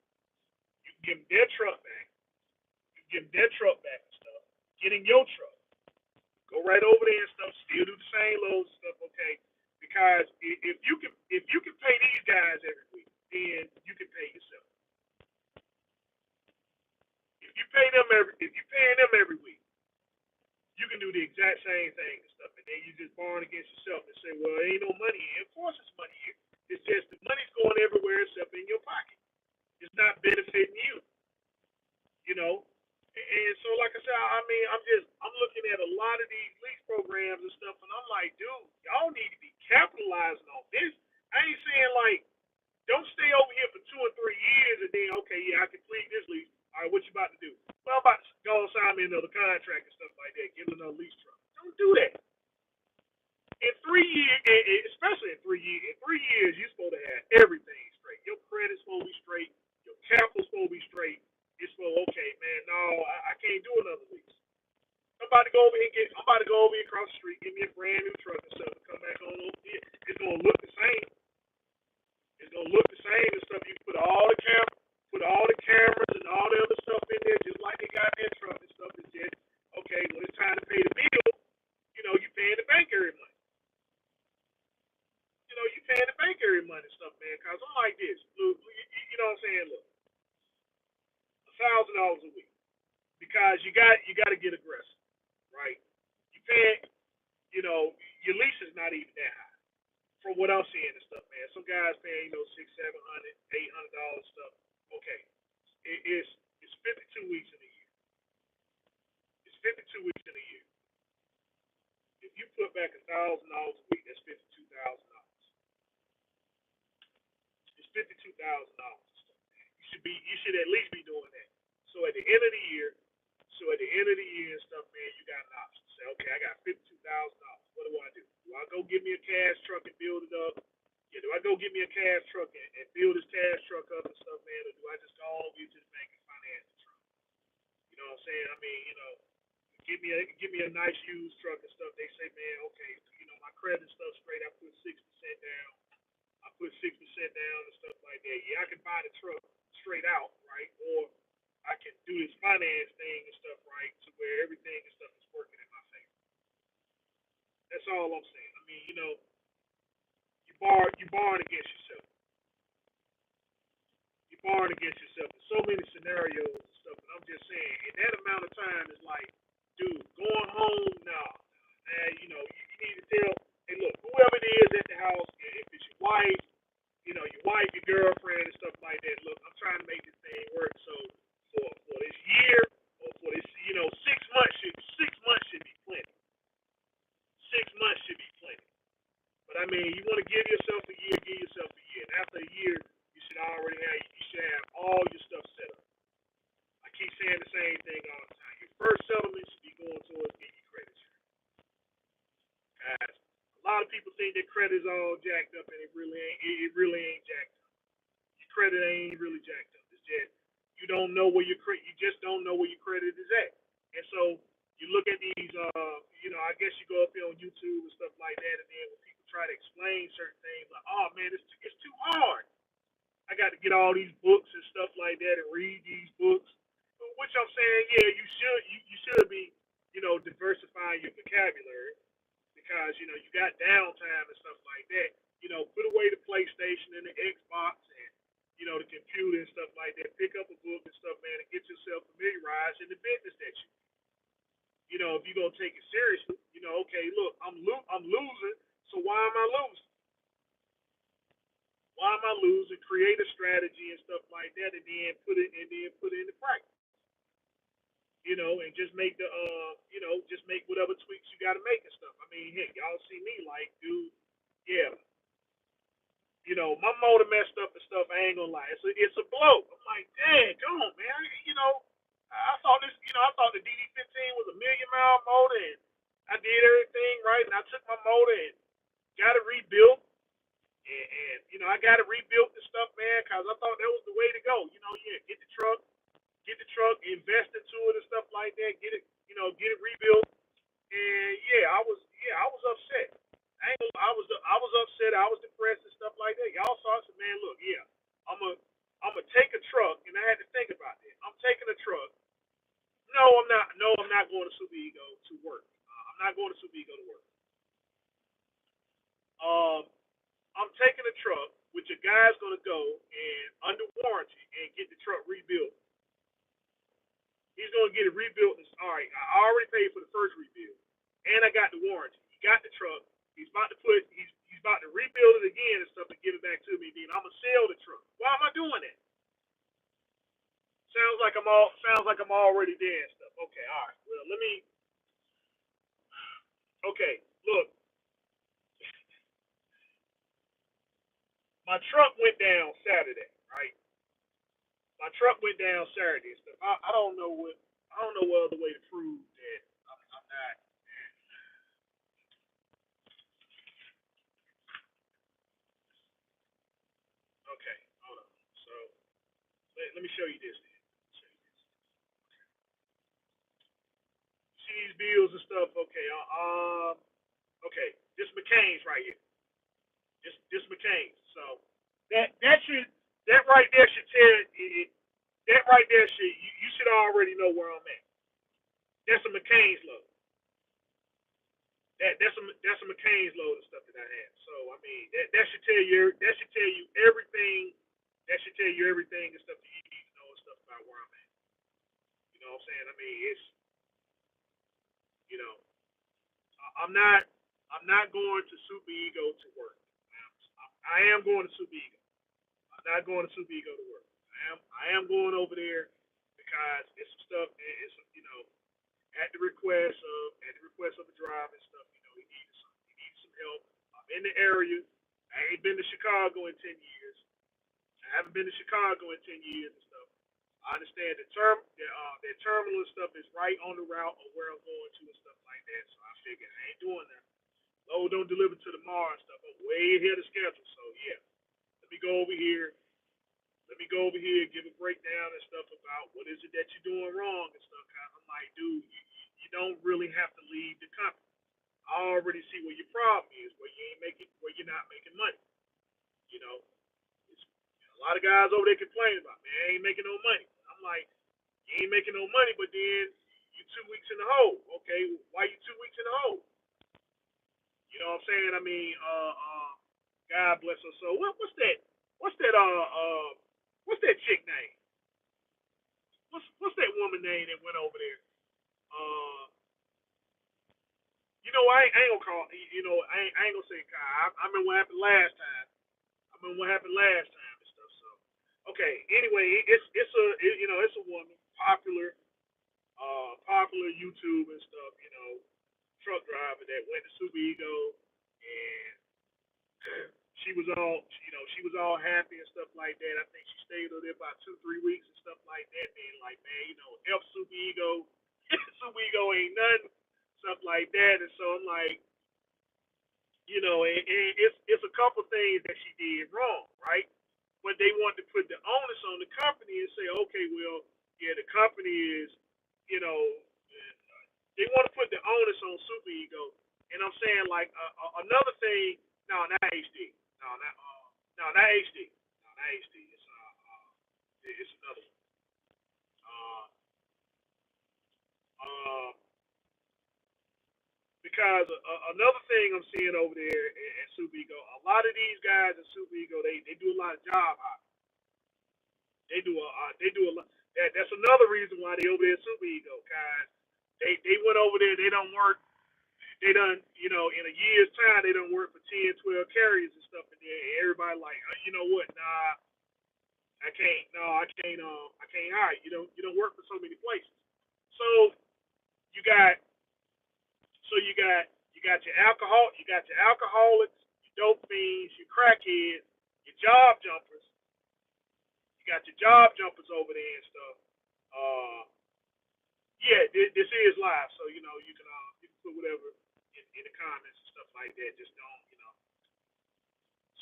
you can give them their truck back. You can give them their truck back and stuff. Get in your truck. Go right over there and stuff. Still do the same loads and stuff, okay? Because if you can pay these guys every week, then you can pay yourself. If you paying them every week, you can do the exact same thing and stuff, and then you just born against yourself and say, well, ain't no money here. Of course, it's money here. It's just the money's going everywhere except in your pocket. It's not benefiting you, you know. And so, like I said, I mean, I'm looking at a lot of these lease programs and stuff, and I'm like, dude, y'all need to be capitalizing on this. I ain't saying like don't stay over here for 2 or 3 years and then okay, yeah, I complete this lease. All right, what you about to do? Well, I'm about to go and sign me another contract and stuff like that. Give them another lease truck. Don't do that. In 3 years, especially in 3 years, you're supposed to have everything straight. Your credit's supposed to be straight. Your capital's supposed to be straight. It's supposed okay, man. No, I can't do another lease. I'm about to go over here across the street, give me a brand new truck and stuff, and come back on over here. It's gonna look the same. It's gonna look the same and stuff. You can put all the cameras and all the other stuff in there, just like they got in their truck and stuff. It's just okay. When it's time to pay the bill, you know you paying the bank every month. You know you paying the bank every month and stuff, man. Cause I'm like this. Look, you know what I'm saying? Look, $1,000 a week because you got to get aggressive, right? You pay, you know, your lease is not even that high from what I'm seeing and stuff, man. Some guys paying, you know, six, $700, $800 stuff. Okay, it's 52 weeks in a year. It's 52 weeks in a year. If you put back $1,000 a week, that's $52,000. It's $52,000. You should at least be doing that. So at the end of the year, and stuff, man, you got an option. Say, okay, I got $52,000. What do I do? Do I go get me a cash truck and build it up? Yeah, do I go get me a cash truck and build this cash truck up and stuff, man, or do I just go all the way to the bank and finance the truck? You know what I'm saying? I mean, you know, give me a nice used truck and stuff. They say, man, okay, you know, my credit stuff straight. I put 6% down. I put 6% down and stuff like that. Yeah, I can buy the truck straight out, right? Or I can do this finance thing and stuff, right? To where everything and stuff is working in my favor. That's all I'm saying. I mean, you know, you barring against yourself. You barring against yourself. There's so many scenarios and stuff, but I'm just saying, in that amount of time, it's like, dude, going home, nah. You know, you need to tell, hey, look, whoever it is at the house, if it's your wife, you know, your wife, your girlfriend, and stuff like that. Look, I'm trying to make this thing work. So for this year or for this, you know, 6 months should be plenty. 6 months should be plenty. But I mean, you want to give yourself a year, give yourself a year. And after a year, you should have all your stuff set up. I keep saying the same thing all the time. Your first settlement should be going towards getting your credit score. Guys, a lot of people think their credit's all jacked up, and it really ain't. It really ain't jacked up. Your credit ain't really jacked up. It's just you don't know where your credit. You just don't know where your credit is at. And so you look at these. You know, I guess you go up here on YouTube and stuff like that, and then when people try to explain certain things. Like, oh man, it's too hard. I got to get all these books and stuff like that and read these books. Which I'm saying, yeah, you should be, diversifying your vocabulary because you got downtime and stuff like that. Put away the PlayStation and the Xbox and the computer and stuff like that. Pick up a book and stuff, man, and get yourself familiarized in the business that if you're gonna take it seriously, okay, look, I'm losing, so why am I losing? Why am I losing? Create a strategy and stuff like that, and then put it into practice. And just make just make whatever tweaks you got to make and stuff. I mean, heck, y'all see me like, dude, yeah, my motor messed up and stuff. I ain't gonna lie, it's a blow. I'm like, dang, come on, man. I thought I thought the DD15 was a million mile motor, and I did everything right, and I took my motor and got it rebuilt, and I got it rebuilt and stuff, man, because I thought that was the way to go. Yeah, get the truck, invest into it and stuff like that, get it rebuilt, and yeah, I was upset. I was upset. I was depressed and stuff like that. Y'all saw. I said, man, look, yeah, I'm gonna take a truck, and I had to think about that. I'm taking a truck. No, I'm not. No, I'm not going to Super Ego to work. I'm not going to Super Ego to work. Um, I'm taking a truck, which a guy's gonna go and under warranty and get the truck rebuilt. He's gonna get it rebuilt. All right, I already paid for the first rebuild, and I got the warranty. He got the truck. He's about to rebuild it again and stuff and give it back to me. Then I'm gonna sell the truck. Why am I doing that? Sounds like I'm already there and stuff. Okay, all right. Well, let me. Okay, look, my truck went down Saturday, right? My truck went down Saturday and stuff. I don't know what other way to prove that I'm not. Okay, hold on. So let me show you this. Then. Show you this. See these bills and stuff. Okay, okay. This McCain's right here. This McCain's. So that should that right there should tell it. That right there should you should already know where I'm at. That's a McCain's load. That's a McCain's load of stuff that I have. So I mean that should tell you everything. That should tell you everything and stuff that you need to know and stuff about where I'm at. You know what I'm saying? I mean it's you know I'm not going to Super Ego to work. I am going to Super Ego. I'm not going to Super Ego to work. I am going over there because it's some stuff. It's at the request of the driver and stuff. He needed some help. I'm in the area. I ain't been to Chicago in 10 years. I haven't been to Chicago in 10 years and stuff. I understand the terminal and stuff is right on the route of where I'm going to and stuff like that. So I figured I ain't doing that. Load don't deliver to tomorrow and stuff. I'm way ahead of schedule. So yeah, let me go over here. Let me go over here and give a breakdown and stuff about what is it that you're doing wrong and stuff. Cause I'm like, dude, you don't really have to leave the company. I already see where your problem is, where you're not making money. You know, it's, a lot of guys over there complaining about, man, I ain't making no money. I'm like, you ain't making no money, but then you 2 weeks in the hole. Okay, why you 2 weeks in the hole? You know what I'm saying? I mean, God bless her. So what's that? What's that? What's that chick name? What's that woman name that went over there? Uh, I ain't gonna call. I ain't gonna say Kai. I remember what happened last time. I remember what happened last time and stuff. So, okay. Anyway, it's a woman, popular YouTube and stuff. Truck driver that went to Super Ego and she was all happy and stuff like that. I think she stayed over there about 2, 3 weeks and stuff like that. Being like, man, F Super Ego, Super Ego ain't nothing, stuff like that. And so I'm like, and it's a couple things that she did wrong, right? But they want to put the onus on the company and say, okay, well, yeah, the company is, you know, they want to put the onus on Super Ego. And I'm saying like another thing. No, not HD. No, not no, not HD. No, not HD. It's another one. Uh, uh, because another thing I'm seeing over there at Super Ego, a lot of these guys at Super Ego, they do a lot of job hopping. They do a lot. That's another reason why they over there at Super Ego, guys. They went over there. They don't work. They done, in a year's time, they done work for 10, 12 carriers and stuff in there. And everybody like, you know what? Nah, I can't. No, I can't hire you. You don't work for so many places. So you got, so you got your alcohol, you got your alcoholics, your dope fiends, your crackheads, your job jumpers. You got your job jumpers over there and stuff. Uh, yeah, this is live, so you can put whatever in the comments and stuff like that. Just don't.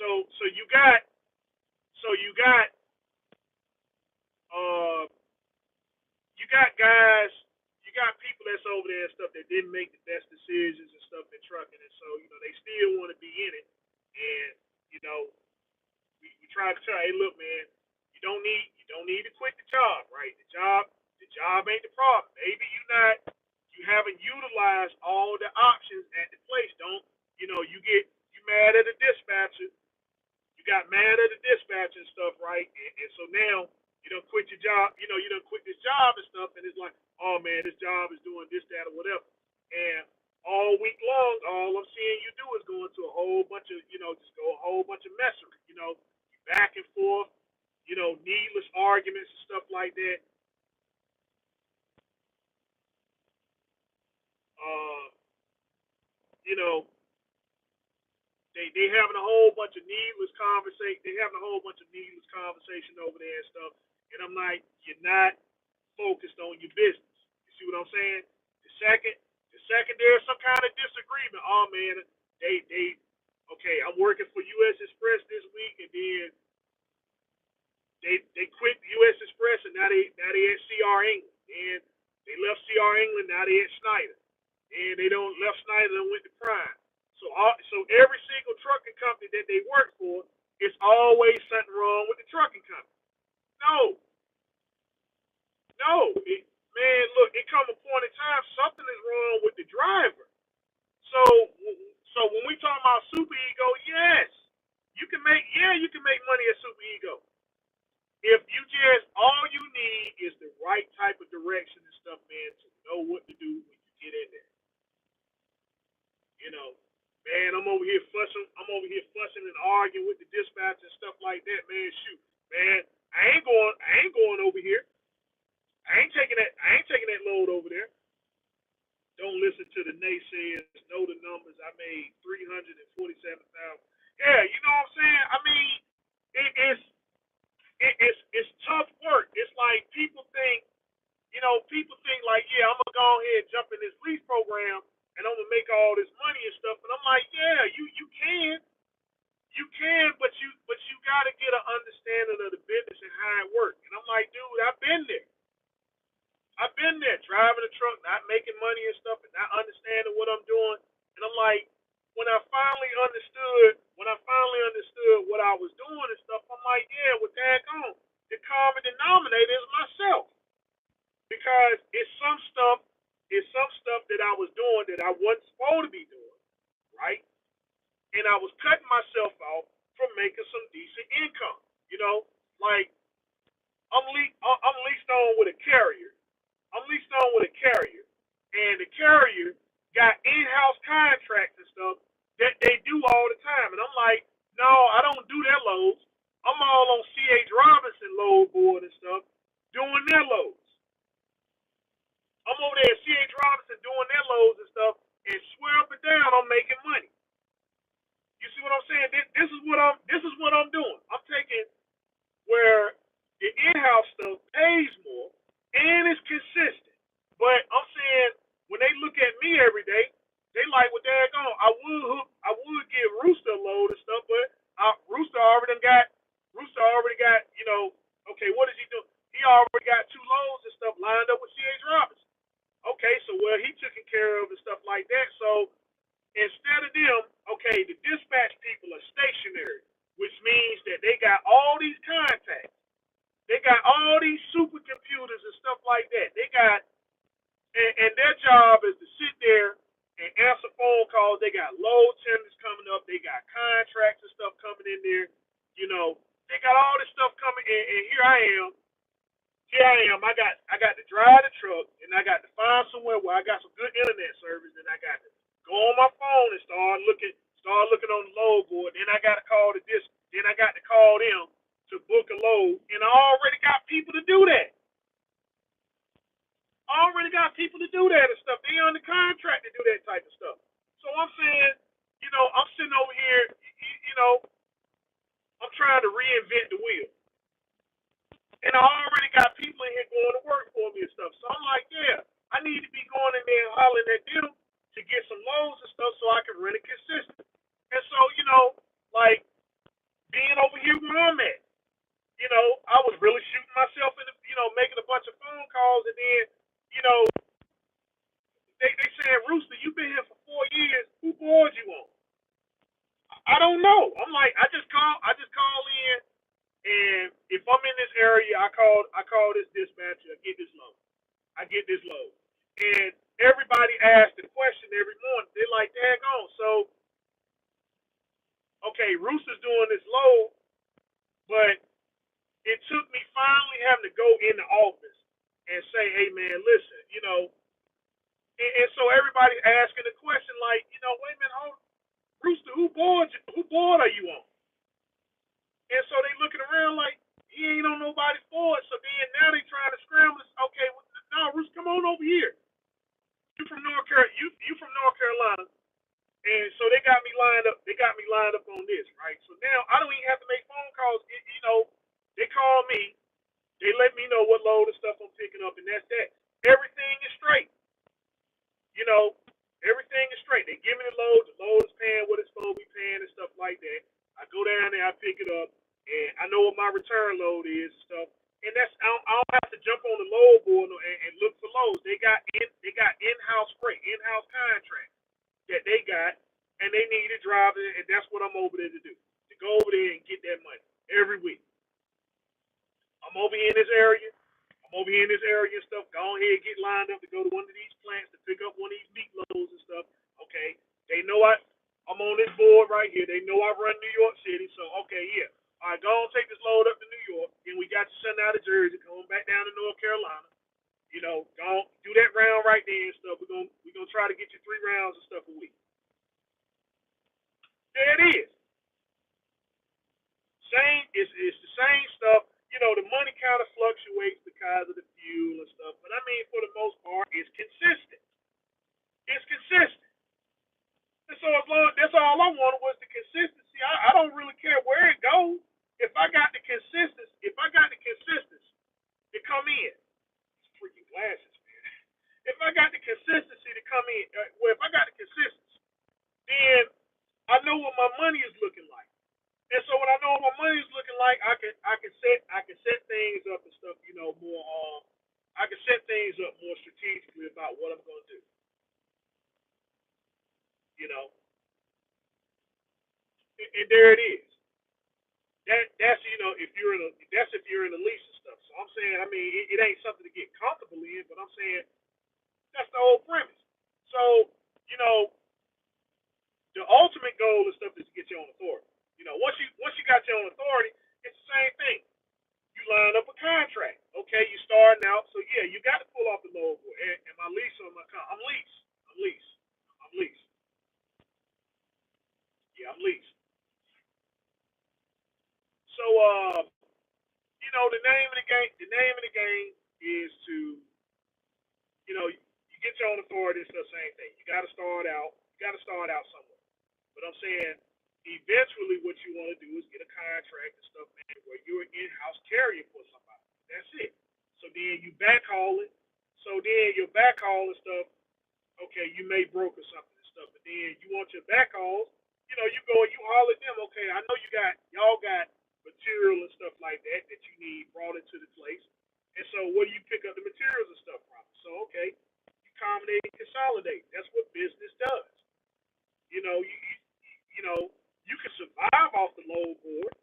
So you got uh you got guys, you got people that's over there and stuff that didn't make the best decisions and stuff in trucking, and so they still want to be in it, and you know we try to tell, hey, look, man, you don't need to quit the job, right? The job ain't the problem. Maybe you haven't utilized all the options at the place. Don't you mad at the dispatcher? You got mad at the dispatcher and stuff, right? And so now you don't quit your job. You don't quit this job and stuff, and it's like, oh man, this job is doing this, that, or whatever. And all week long, all I'm seeing you do is go into a whole bunch of, just go a whole bunch of messery, back and forth, needless arguments and stuff like that. Uh, you know, they having a whole bunch of needless conversation. They having a whole bunch of needless conversation over there and stuff. And I'm like, you're not focused on your business. You see what I'm saying? The second, the second there's some kind of disagreement, oh man, okay, I'm working for U.S. Express this week, and then they quit U.S. Express, and now they at CR England, and they left CR England, now they at Schneider, and they don't left Schneider and went to Prime. So every single trucking company that they work for, it's always something wrong with the trucking company. No, no, man, look, it come a point in time something is wrong with the driver. So so when we talk about super ego, yes, you can make money at super ego if you just all you need is the right type of direction and stuff, man, to know what to do when you get in there. You know, man, I'm over here fussing and arguing with the dispatch and stuff like that, man. Shoot, man, I ain't going over here. I ain't taking that load over there. Don't listen to the naysayers. Know the numbers. I made 347,000. Yeah, you know what I'm saying. I mean, it's it's tough work. It's like people think like, yeah, I'm gonna go ahead and jump in this lease program and I'm gonna make all this money and stuff. And I'm like, yeah, you can, but you gotta get an understanding of the business and how it works. And I'm like, dude, I've been there. I've been there driving a truck, not making money and stuff, and not understanding what I'm doing. And I'm like, when I finally understood what I was doing and stuff, I'm like, yeah, with that on, the common denominator is myself because it's some stuff that I was doing that I wasn't supposed to be doing, right? And I was cutting myself off from making some decent income. You know, like I'm leased on with a carrier. I'm leased on with a carrier, and the carrier got in-house contracts and stuff that they do all the time. And I'm like, no, I don't do their loads. I'm all on C.H. Robinson load board and stuff, doing their loads. I'm over there at C.H. Robinson doing their loads and stuff, and swear up and down I'm making money. You see what I'm saying? This is what I'm doing. I'm taking where the in-house stuff pays more and it's consistent. But I'm saying when they look at me every day, they like, well, daggone, I would give Rooster a load and stuff, but Rooster already got, okay, what is he doing? He already got two loads and stuff lined up with C.H. Robinson. Okay, so well he took care of and stuff like that. So instead of them, okay, okay, the dispatch people are stationary, which means that they got all these contacts. They got all these supercomputers and stuff like that. They got, and their job is to sit there and answer phone calls. They got load tenders coming up. They got contracts and stuff coming in there. You know, they got all this stuff coming, and here I am. Here I am. I got to drive the truck, and I got to find somewhere where I got some good internet service, and I got to go on my phone and start looking on the load board. Then I got to call the disc. Then I got to call them to book a load, and I already got people to do that. I already got people to do that and stuff. They on the contract to do that type of stuff. So I'm saying, I'm sitting over here, I'm trying to reinvent the wheel. And I already got people in here going to work for me and stuff. So I'm like, yeah, I need to be going in there and hollering at them to get some loads and stuff so I can run it consistent. And so, like being over here where I'm at, I was really shooting myself in the, making a bunch of phone calls and then, you know, they saying, Rooster, you've been here for 4 years. Who bored you on? I don't know. I'm like, I just call in, and if I'm in this area, I call this dispatcher. I get this load, and everybody asks the question every morning. They're like, "Daggone, so okay, Rooster's doing this load, but it took me finally having to go in the office and say, hey man, listen, and so everybody asking the question like, wait a minute, hold, Rooster, who board you? Who board are you on? And so they looking around like he ain't on nobody's board. So then now they trying to scramble. Okay, well, no, Rooster, come on over here. You from North Carolina? You from North Carolina? And so they got me lined up. They got me lined up on this, right? So now I don't even have to make phone calls. They call me. They let me know what load of stuff I'm picking up, and that's that. Everything is straight. You know, everything is straight. They give me the load. The load is paying what it's supposed to be paying and stuff like that. I go down there, I pick it up, and I know what my return load is and stuff. And I don't have to jump on the load board and look for loads. They got in-house freight, in-house contract that they got, and they need a driver, and that's what I'm over there to do. To go over there and get that money every week. I'm over here in this area. I'm over here in this area and stuff. Go ahead, get lined up to go to one of these plants to pick up one of these meat loads and stuff. Okay, they know I'm on this board right here. They know I run New York City, so okay, yeah. All right, go on, take this load up to New York. Then we got you sent out of Jersey, going back down to North Carolina. Go on, do that round right there and stuff. We're gonna try to get you 3 rounds of stuff a week. There it is. It's the same stuff. The money kind of fluctuates because of the fuel and stuff, but I mean, for the most part, it's consistent. It's consistent. And so as long that's all I wanted was the consistency. I don't really care where it goes. If I got the consistency to come in, it's freaking glasses, man. If I got the consistency to come in, if I got the consistency, then I know what my money is looking like. And so when I know what my money is looking like, I can set things up and stuff, more I can set things up more strategically about what I'm gonna do, you know. And there it is. That's if you're in the lease and stuff. So I'm saying, I mean, it ain't something to get comfortable in, but I'm saying that's the whole premise. So, you know, the ultimate goal and stuff is to get your own authority. Once you got your own authority, it's the same thing. You line up a contract. Okay, you starting out, so yeah, you got to pull off the logo. Am I leased or am I I'm leased. I'm leased. I'm leased. Yeah, I'm leased. So the name of the game is to, you get your own authority, it's the same thing. You gotta start out somewhere. But I'm saying eventually what you want to do is get a contract and stuff, man, where you're an in-house carrier for somebody. That's it. So then you backhaul it. So then your backhaul and stuff, okay, you may broker something and stuff, but then you want your backhauls, you go and you haul at them, okay, I know y'all got material and stuff like that you need brought into the place. And so where do you pick up the materials and stuff from? So okay, you combinate and consolidate. That's what business does. You know, you can survive off the load board.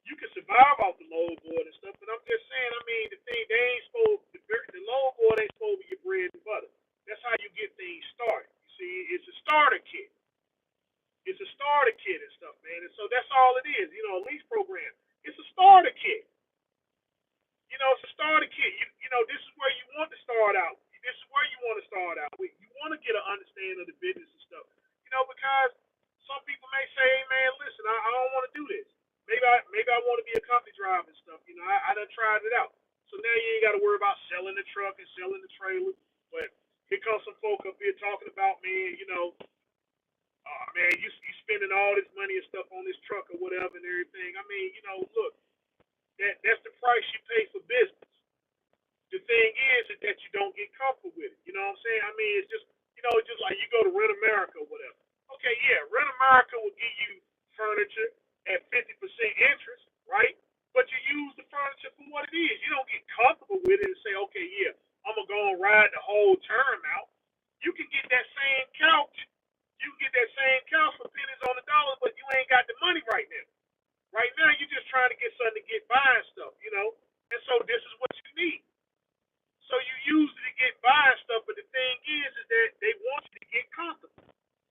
You can survive off the load board and stuff. But I'm just saying, I mean, the thing they ain't supposed the load board ain't supposed to be your bread and butter. That's how you get things started. You see, it's a starter kit. It's a starter kit and stuff, man. And so that's all it is. A lease program. It's a starter kit. It's a starter kit. This is where you want to start out. This is where you want to start out. You want to get an understanding of the business and stuff. Because some people may say, hey, man, listen, I don't want to do this. Maybe I want to be a company driver and stuff. I done tried it out. So now you ain't got to worry about selling the truck and selling the trailer. But here comes some folk up here talking about, man, man, you spending all this money and stuff on this truck or whatever and everything. I mean, look, that's the price you pay for business. The thing is that you don't get comfortable with it. You know what I'm saying? I mean, it's just like you go to Rent America or whatever. Okay, yeah, Rent America will give you furniture at 50% interest, right? But you use the furniture for what it is. You don't get comfortable with it and say, okay, yeah, I'm gonna go and ride the whole term out. You can get that same couch. You can get that same couch for pennies on the dollar, but you ain't got the money right now. Right now, you're just trying to get something to get by and stuff. And so this is what you need. So you use it to get by and stuff, but the thing is that they want you to get comfortable.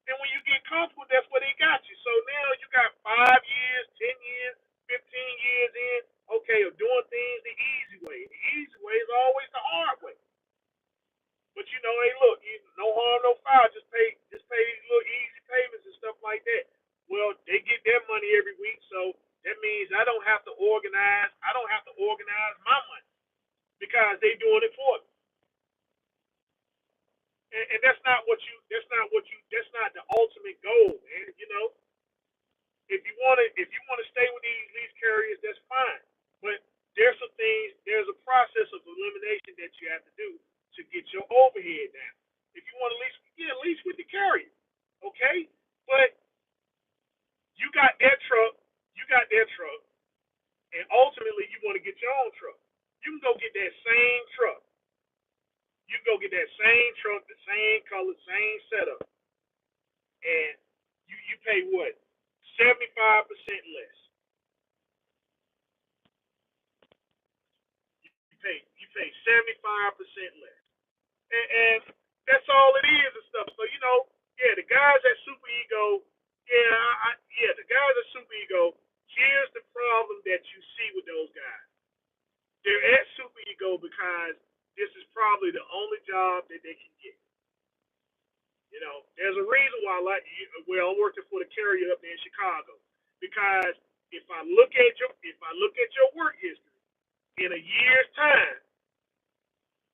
And when you get comfortable, that's where they got you. So now you got 5 years, 10 years, 15 years in, okay, of doing things the easy way. The easy way is always the hard way. But hey, look, no harm, no foul. Just pay these little easy payments and stuff like that. Well, they get their money every week, so that means I don't have to organize. I don't have to organize my money because they doing it for me. And that's not what you. That's not what you. That's not the ultimate goal, man. If you want to stay with these lease carriers, that's fine. But there's some things. There's a process of elimination that you have to do to get your overhead down. If you want to lease, yeah, lease with the carrier, okay? But you got their truck, and ultimately you want to get your own truck. You can go get that same truck. You can go get that same truck, the same color, same setup, and you pay what? 75% less. You pay 75% less. And that's all it is and stuff. So yeah, the guys at Super Ego, yeah, yeah, the guys at Super Ego. Here's the problem that you see with those guys. They're at Super Ego because this is probably the only job that they can get. There's a reason why, I'm working for the carrier up there in Chicago because if I look at your work history in a year's time,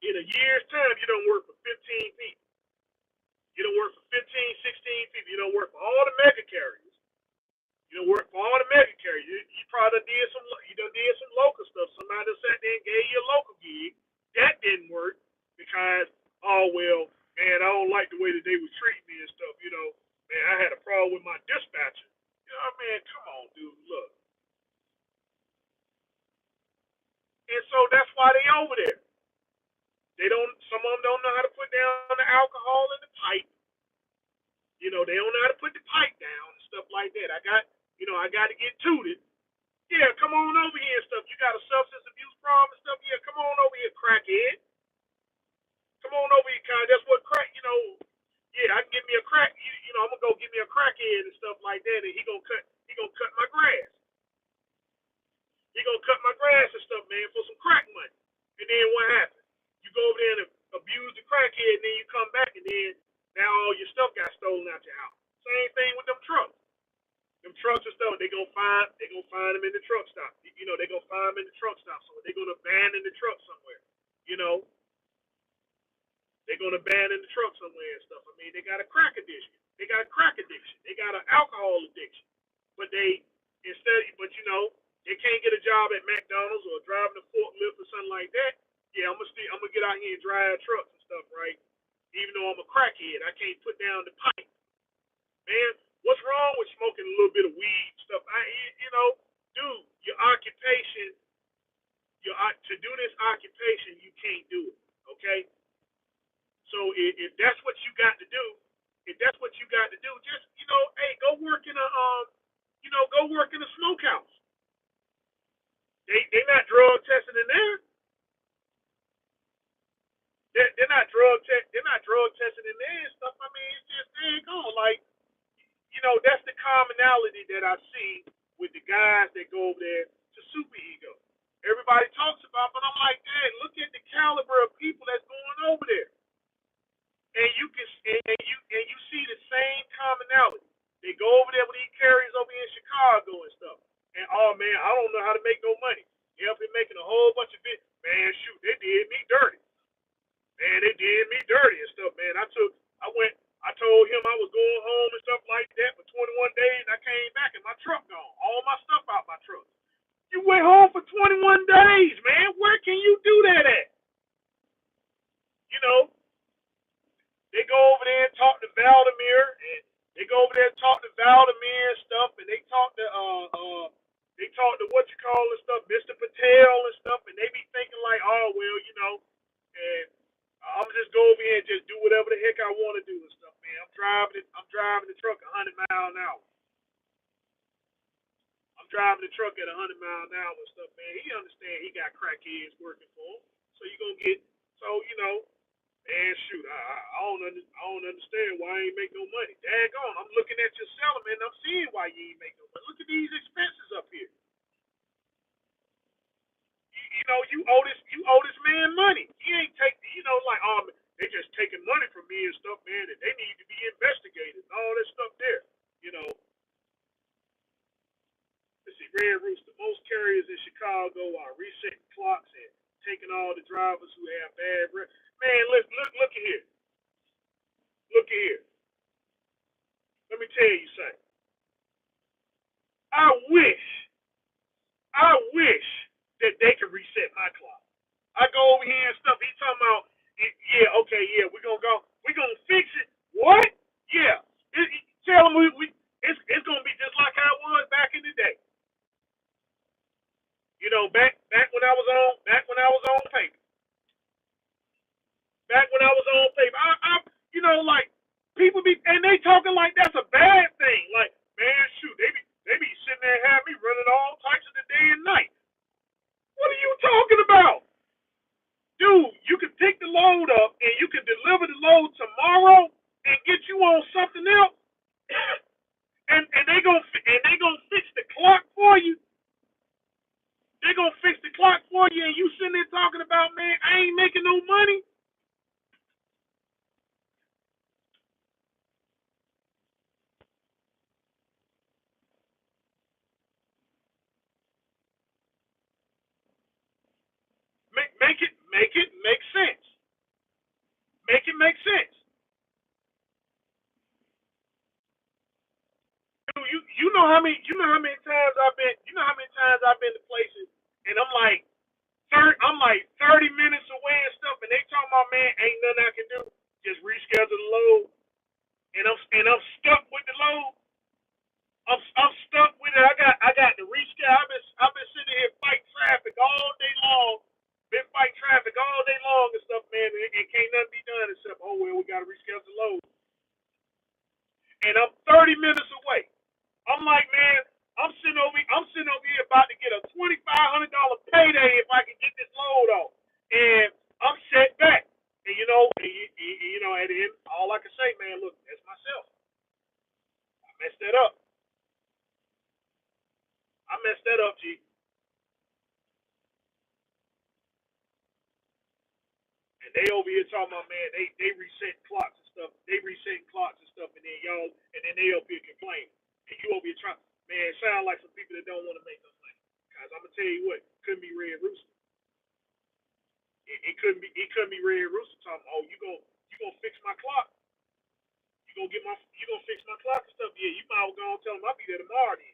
you don't work for 15 people. You don't work for 15, 16 people. You don't work for all the mega carriers. You don't work for all the mega carriers. You probably did some local stuff. Somebody sat there and gave you a local gig. That didn't work because, oh well, man, I don't like the way that they was treating me and stuff. Man, I had a problem with my dispatcher. Man, come on, dude, look. And so that's why they over there. They don't. Some of them don't know how to put down the alcohol in the pipe. They don't know how to put the pipe down and stuff like that. I got to get to it. Yeah, come on over here and stuff. You got a substance abuse problem and stuff. Yeah, come on over here, crackhead. Come on over here, cuz. That's what crack. Yeah, I can get me a crack. I'm gonna go get me a crackhead and stuff like that, and he gonna cut my grass. He gonna cut my grass and stuff, man, for some crack money. And then what happens? You go over there and abuse the crackhead, and then you come back, and then now all your stuff got stolen out your house. Same thing with them trucks. Them trucks and stuff, they gonna find them in the truck stop. They gonna find them in the truck stop. So they gonna abandon the truck somewhere. You know, they gonna abandon the truck somewhere and stuff. I mean, they got a crack addiction. They got a crack addiction. They got an alcohol addiction. But they can't get a job at McDonald's or driving a forklift or something like that. Yeah, I'm gonna get out here and drive trucks and stuff, right? Even though I'm a crackhead, I can't put down the pipe, man. What's wrong with smoking a little bit of weed stuff? Dude, your occupation, to do this occupation, you can't do it. Okay, so if that's what you got to do, just hey drug testing in there and stuff. I mean, it's just dang on. Like, that's the commonality that I see with the guys that go over there to Super Ego. Everybody talks about, but I'm like, dang, look at the caliber of people that's going over there, and you can and you see the same commonality. They go over there with these carriers over here in Chicago and stuff, and oh man, I don't know how to make no money. They up here making a whole bunch of it. Man, shoot, they did me dirty. Man, they did me dirty and stuff, man. I told him I was going home and stuff like that for 21 days. I came back and my truck gone. All my stuff out my truck. You went home for 21 days, man. Where can you do that at? You know, they go over there and talk to Valdemir, and they go over there and talk to Valdemir and stuff, and they talk to what you call and stuff, Mr. Patel and stuff, and they be thinking like, oh well, and I'm just go over here and just do whatever the heck I want to do and stuff, man. I'm driving the truck 100 miles an hour. I'm driving the truck at 100 miles an hour and stuff, man. He understand he got crackheads working for him, so you gonna get man, shoot, I don't understand why I ain't make no money. Daggone, I'm looking at your settlement and I'm seeing why you ain't make no money. Look at these expenses up here. You owe this man money. He ain't take, like, oh, they just taking money from me and stuff, man, and they need to be investigated and all this stuff there. You know, let's see, Red Rooster, most carriers in Chicago are resetting clocks and taking all the drivers who have bad breath. Man, look at here. Look at here. Let me tell you something. I wish, I wish that they could reset my clock. I go over here and stuff. He talking about, yeah, okay, yeah, we're gonna fix it. What? Yeah. Tell them it's gonna be just like how it was back in the day. Back when I was on paper. Back when I was on paper. Like people be and they talking like that's a bad thing. Like, man, shoot, they be sitting there having me running all types of the day and night. What are you talking about? Dude, you can pick the load up and you can deliver the load tomorrow and get you on something else, and they gonna fix the clock for you. They gonna fix the clock for you, and you sitting there talking about, man, I ain't making no money. Make it make sense. Make it make sense. You know how many times I've been to places and I'm like 30 minutes away and stuff, and they talking about, man, ain't nothing I can do. Just reschedule the load, and I'm stuck with the load. I'm stuck with it. I got to reschedule. I've been sitting here fighting traffic all day long. Been fighting traffic all day long and stuff, man. And can't nothing be done except, oh well, we got to reschedule the load. And I'm 30 minutes away. I'm like, man, I'm sitting over here about to get a $2,500 payday if I can get this load off. And I'm set back. And at the end, all I can say, man, look, that's myself. I messed that up. I messed that up, G. And they over here talking about, man, they reset clocks and stuff. They reset clocks and stuff, and then they up here complaining. And you over here trying, man, it sound like some people that don't want to make no money. Cause I'm gonna tell you what, couldn't be Red Rooster. It couldn't be Red Rooster talking, oh, you gonna fix my clock. You gonna fix my clock and stuff. Yeah, you might as well go and tell them I'll be there tomorrow then.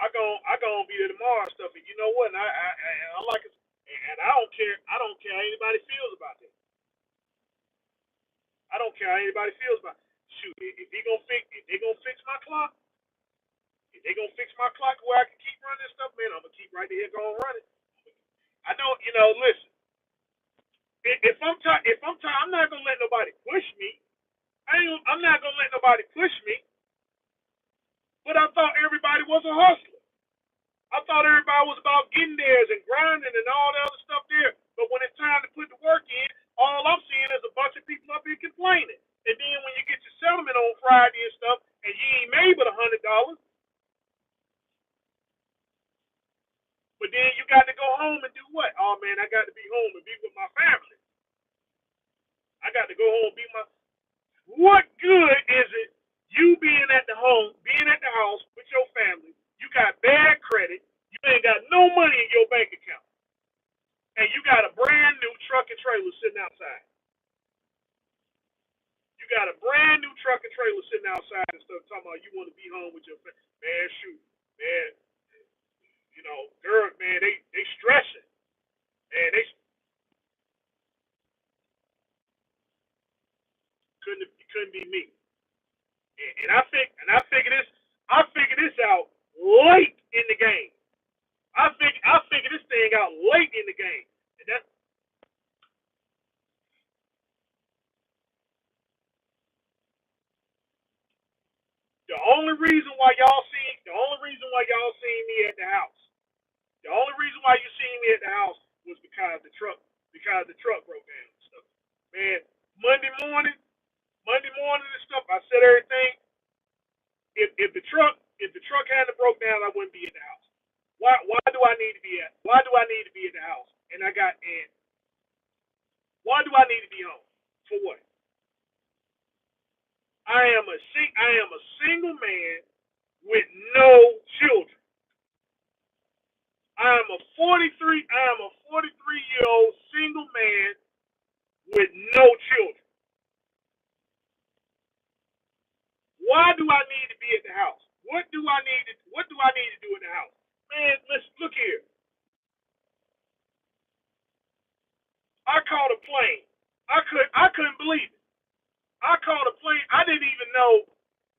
I gonna be there tomorrow and stuff. And you know what? And I like it, and I don't care. I don't care how anybody feels about that. I don't care how anybody feels about it. Shoot, if they gonna fix my clock, if they gonna fix my clock where I can keep running this stuff, man, I'm gonna keep right here going running. I know, listen. If I'm tired, I'm not gonna let nobody push me. I'm not gonna let nobody push me. But I thought everybody was a hustler. I thought everybody was about getting theirs and grinding and all the other stuff there. But when it's time to put the work in, all I'm seeing is a bunch of people up here complaining. And then when you get your settlement on Friday and stuff, and you ain't made but $100, but then you got to go home and do what? Oh man, I got to be home and be with my family. I got to go home and be my. What good is it you being at the home, being at the house with your family? You got bad credit. You ain't got no money in your bank account, and you got a brand new truck and trailer sitting outside. You got a brand new truck and trailer sitting outside and stuff. Talking about you want to be home with your family. Man, shoot, man. Girls, man, they stressing, man. They couldn't be me. And I figure this out late in the game. I figure this thing out late in the game. And that's the only reason why y'all seen me at the house. The only reason why you seen me at the house was because the truck broke down and stuff. Man, Monday morning, Monday morning and stuff, I said everything. If the truck hadn't broke down, I wouldn't be in the house. Why do I need to be in the house? And why do I need to be home? For what? I am a single man with no children. I am a 43-year-old single man with no children. Why do I need to be at the house? What do I need to do in the house? Man, listen, look here. I caught a plane. I couldn't believe it. I caught a plane. I didn't even know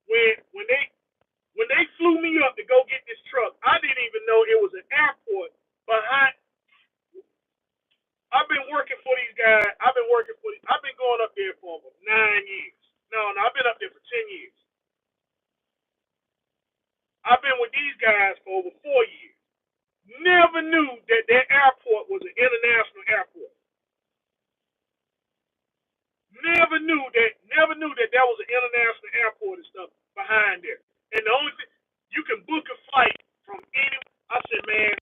when they flew me up to go get this truck. I didn't even know it was an airport behind. I've been working for these guys. I've been going up there for over 9 years. No, I've been up there for 10 years. I've been with these guys for over 4 years. Never knew that their airport was an international airport. Never knew that there was an international airport and stuff behind there. And the only thing you can book a flight from any. I said, man,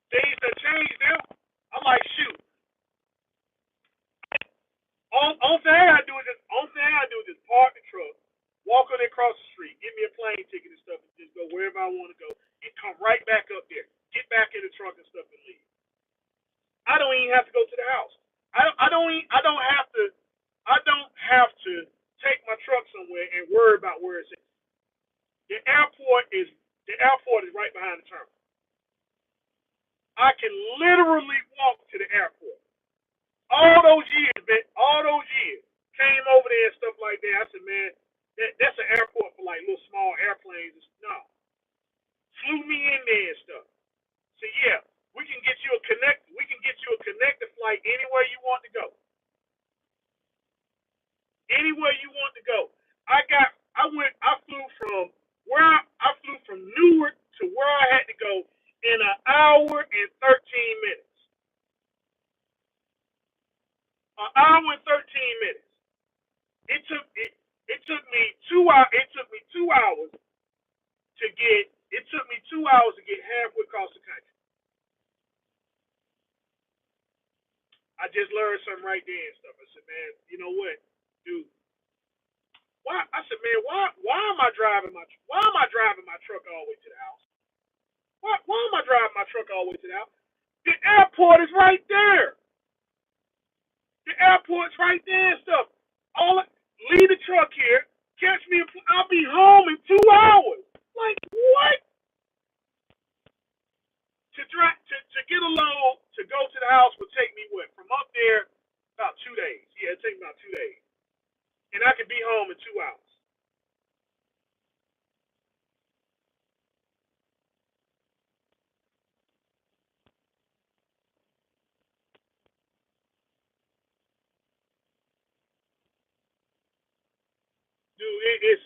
things have changed now. I'm like, shoot. Only thing I do is just park the truck, walk on across the street, get me a plane ticket and stuff, and just go wherever I want to go, and come right back up there, get back in the truck and stuff, and leave. I don't even have to go to the house. I don't have to take my truck somewhere and worry about where it's at. The airport is the airport is right behind the terminal. I can literally walk to the airport. All those years, came over there and stuff like that. I said, man, that's an airport for like little small airplanes. No, flew me in there and stuff. So yeah, We can get you a connected flight anywhere you want to go. Anywhere you want to go. I flew from Newark to where I had to go in an hour and 13 minutes. An hour and 13 minutes. It took it. It took me 2 hours. It took me 2 hours to get. It took me 2 hours to get halfway across the country. I just learned something right there and stuff. I said, man, you know what, dude? Why? I said, man, why am I driving my truck all the way to the house? Why am I driving my truck all the way to the house? The airport is right there. The airport's right there and stuff. Leave the truck here. Catch me. I'll be home in 2 hours. Like what? To get a load to go to the house would take me what from up there about 2 days. Yeah, it takes me about 2 days, and I could be home in 2 hours. Dude,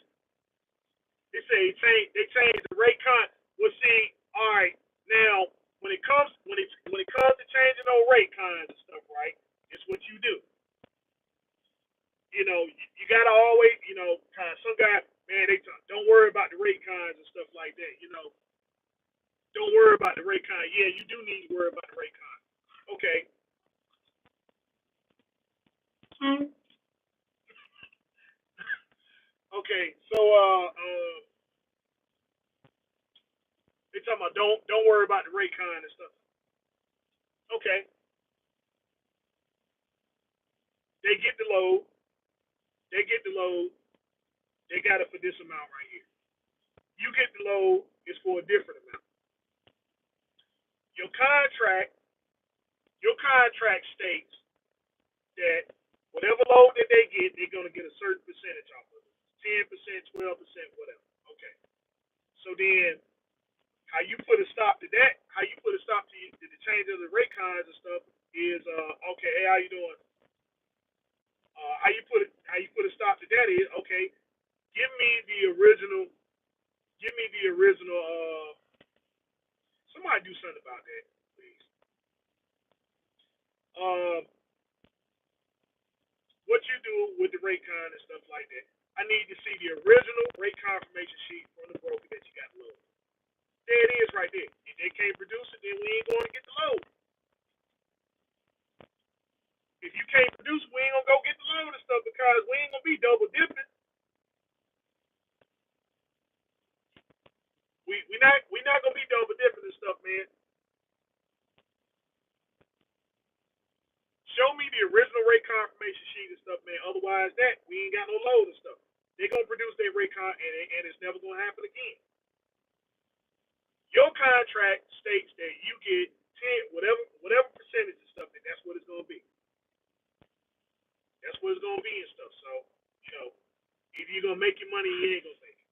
they say they changed the rate con. Well, see, all right, now when it comes to changing those rate cards and stuff, right? It's what you do. You gotta always, kind of some guy, man, they talk, don't worry about the rate cards and stuff like that. Don't worry about the rate card. Yeah, you do need to worry about the rate card. Okay. Okay. So they talking about don't worry about the rate card and stuff. Okay. They get the load. They get the load. They got it for this amount right here. You get the load. It's for a different amount. Your contract, your contract states that whatever load that they get, they're gonna get a certain percentage off of it. 10%, 12%, whatever. Okay. So then how you put a stop to that, how you put a stop to the change of the rate cards and stuff is okay, hey, how you doing? How you put a stop to that is okay, give me the original give me the original somebody do something about that, please. Um what you do with the rate card and stuff like that. I need to see the original rate confirmation sheet from the broker that you got loaded. There it is right there. If they can't produce it, then we ain't going to get the load. If you can't produce, we ain't gonna go get the load and stuff because we ain't gonna be double dipping. We not gonna be double dipping and stuff, man. Show me the original rate confirmation sheet and stuff, man. Otherwise, that we ain't got no load and stuff. They gonna produce their rate con and it's never gonna happen again. Your contract states that you get 10 whatever percentage and stuff, and that's what it's gonna be. That's what it's gonna be and stuff. So, you know, if you're gonna make your money, you ain't gonna make it.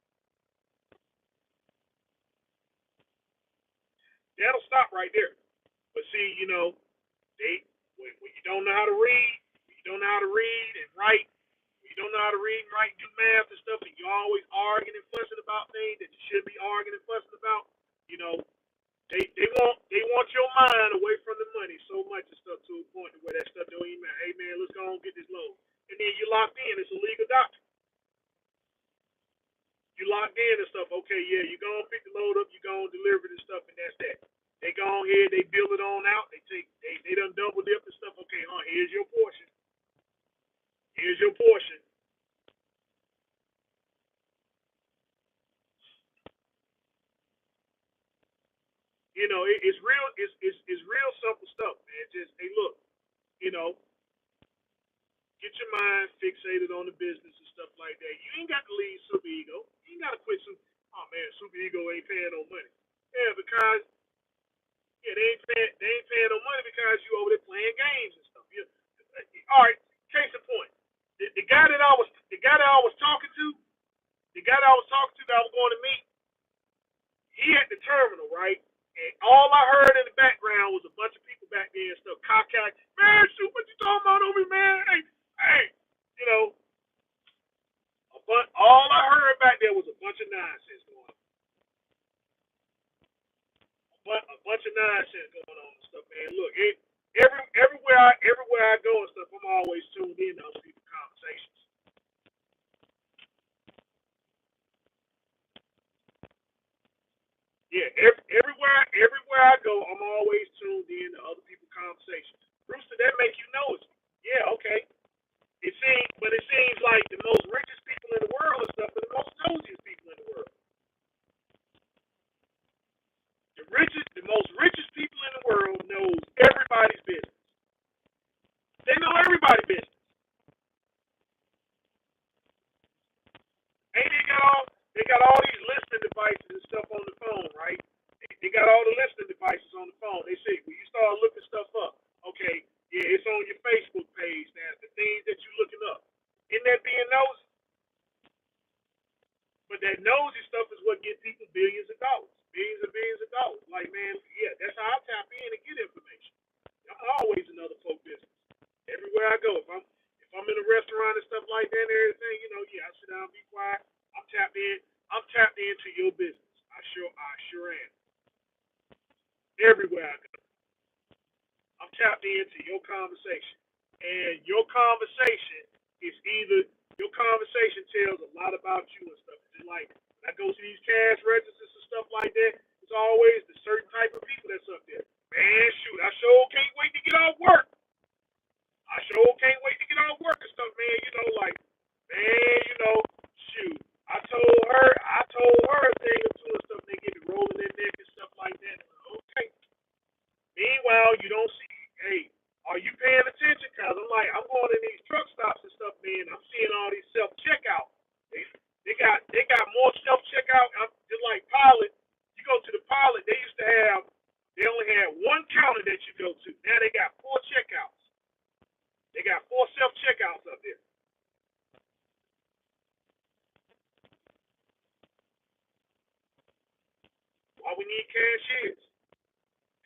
That'll stop right there. But see, they when you don't know how to read, when you don't know how to read and write, when you don't know how to read and write, do math and stuff, and you're always arguing and fussing about things that you should be arguing and fussing about, you know, they want your mind away from the money so much and stuff to a point where that stuff don't even matter. Hey man, let's go and get this load, and then you're locked in. It's a legal doctrine. You locked in and stuff. Okay, yeah, you go and pick the load up, you go and deliver it and stuff, and that's that. They go on here, they bill it on out. They done double dip and stuff. Okay, here's your portion. Here's your portion. It's real. It's real simple stuff, man. Just hey, look, you know, get your mind fixated on the business and stuff like that. You ain't got to leave super ego. You ain't got to quit super. Oh man, super ego ain't paying no money. Yeah, because yeah, they ain't paying no money because you over there playing games and stuff. All right, case in point, the guy that I was talking to, the guy that I was talking to that I was going to meet, he at the terminal, right? And all I heard in the background was a bunch of people back there and stuff, cockeyed. Man, shoot, what you talking about over here, man? Hey, hey, you know, all I heard back there was a bunch of nonsense going on. A bunch of nonsense going on and stuff, man. Look, everywhere I go and stuff, I'm always tuned in to other people's conversations. Yeah, everywhere I go, I'm always tuned in to other people's conversations. Rooster, that make you know it's yeah, okay. But it seems like the most richest people in the world and stuff are the most nosy people in the world. The most richest people in the world knows everybody's business. They know everybody's business. Ain't they got all these listening devices and stuff on the phone, right? They got all the listening devices on the phone. They say when you start looking stuff up, okay, yeah, it's on your Facebook page now. The things that you're looking up. Isn't that being nosy? But that nosy stuff is what gets people billions of dollars, billions and billions of dollars. Like man, yeah, that's how I tap in and get information. I'm always in other folk business. Everywhere I go, if I'm in a restaurant and stuff like that and everything, yeah, I sit down, be quiet. I'm tapped in. I'm tapped into your business. I sure am. everywhere I go. I'm tapped into your conversation. And your conversation is either your conversation tells a lot about you and stuff. It's like when I go to these cash registers and stuff like that, it's always the certain type of people that's up there. Man, shoot, I sure can't wait to get off work. I sure can't wait to get off work and stuff, man. Like, man, shoot. I told her a thing or two and stuff, they get to rolling their neck and stuff like that. Okay. Meanwhile, you don't see, hey, are you paying attention? Because I'm going in these truck stops and stuff, man. I'm seeing all these self checkout. They got more self checkout. Just like Pilot. You go to the Pilot, they only had one counter that you go to. Now they got four checkouts. They got four self checkouts up there. Why we need cashiers?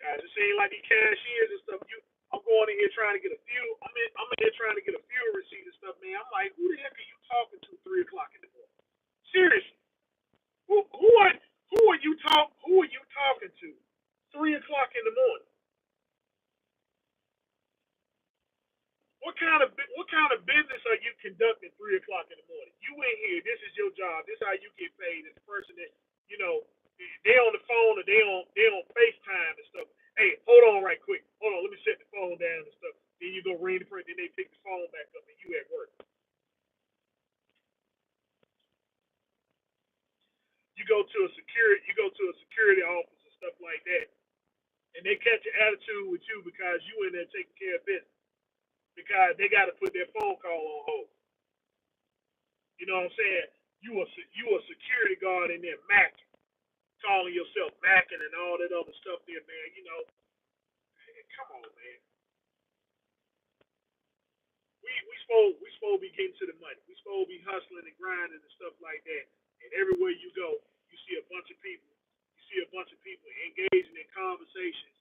Guys, it seems like these cashiers and stuff. I'm going in here trying to get a fuel. I'm in here trying to get a fuel receipt and stuff, man. I'm like, who the heck are you talking to 3 o'clock in the morning? Seriously, who are you talking to? 3 o'clock in the morning. What kind of business are you conducting 3 o'clock in the morning? You in here. This is your job. This is how you get paid. As the person that you know they on the phone or they on FaceTime and stuff. Hey, hold on right quick. Hold on. Let me set the phone down and stuff. Then you go ring the person. Then they pick the phone back up and you at work. You go to a security office and stuff like that, and they catch an attitude with you because you in there taking care of business because they got to put their phone call on hold. You know what I'm saying? You a security guard in there macking, calling yourself macking and all that other stuff there, man. Man, come on, man. We supposed to be getting to the money. We supposed to be hustling and grinding and stuff like that. And everywhere you go, you see a bunch of people. You see a bunch of people engaging in conversation,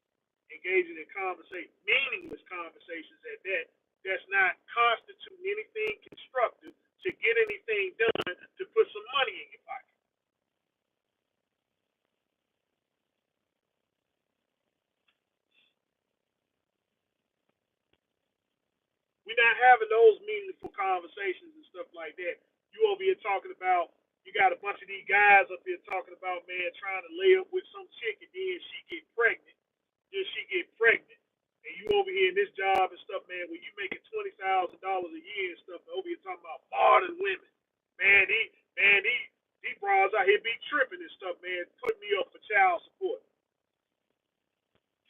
meaningless conversations at that. That's not constituting anything constructive to get anything done to put some money in your pocket. We're not having those meaningful conversations and stuff like that. You over here talking about you got a bunch of these guys up here talking about man trying to lay up with some chick and then she get pregnant. Then she get pregnant. And you over here in this job and stuff, man, where you making $20,000 a year and stuff, over here talking about modern women. Man, these bras out here be tripping and stuff, man. Put me up for child support.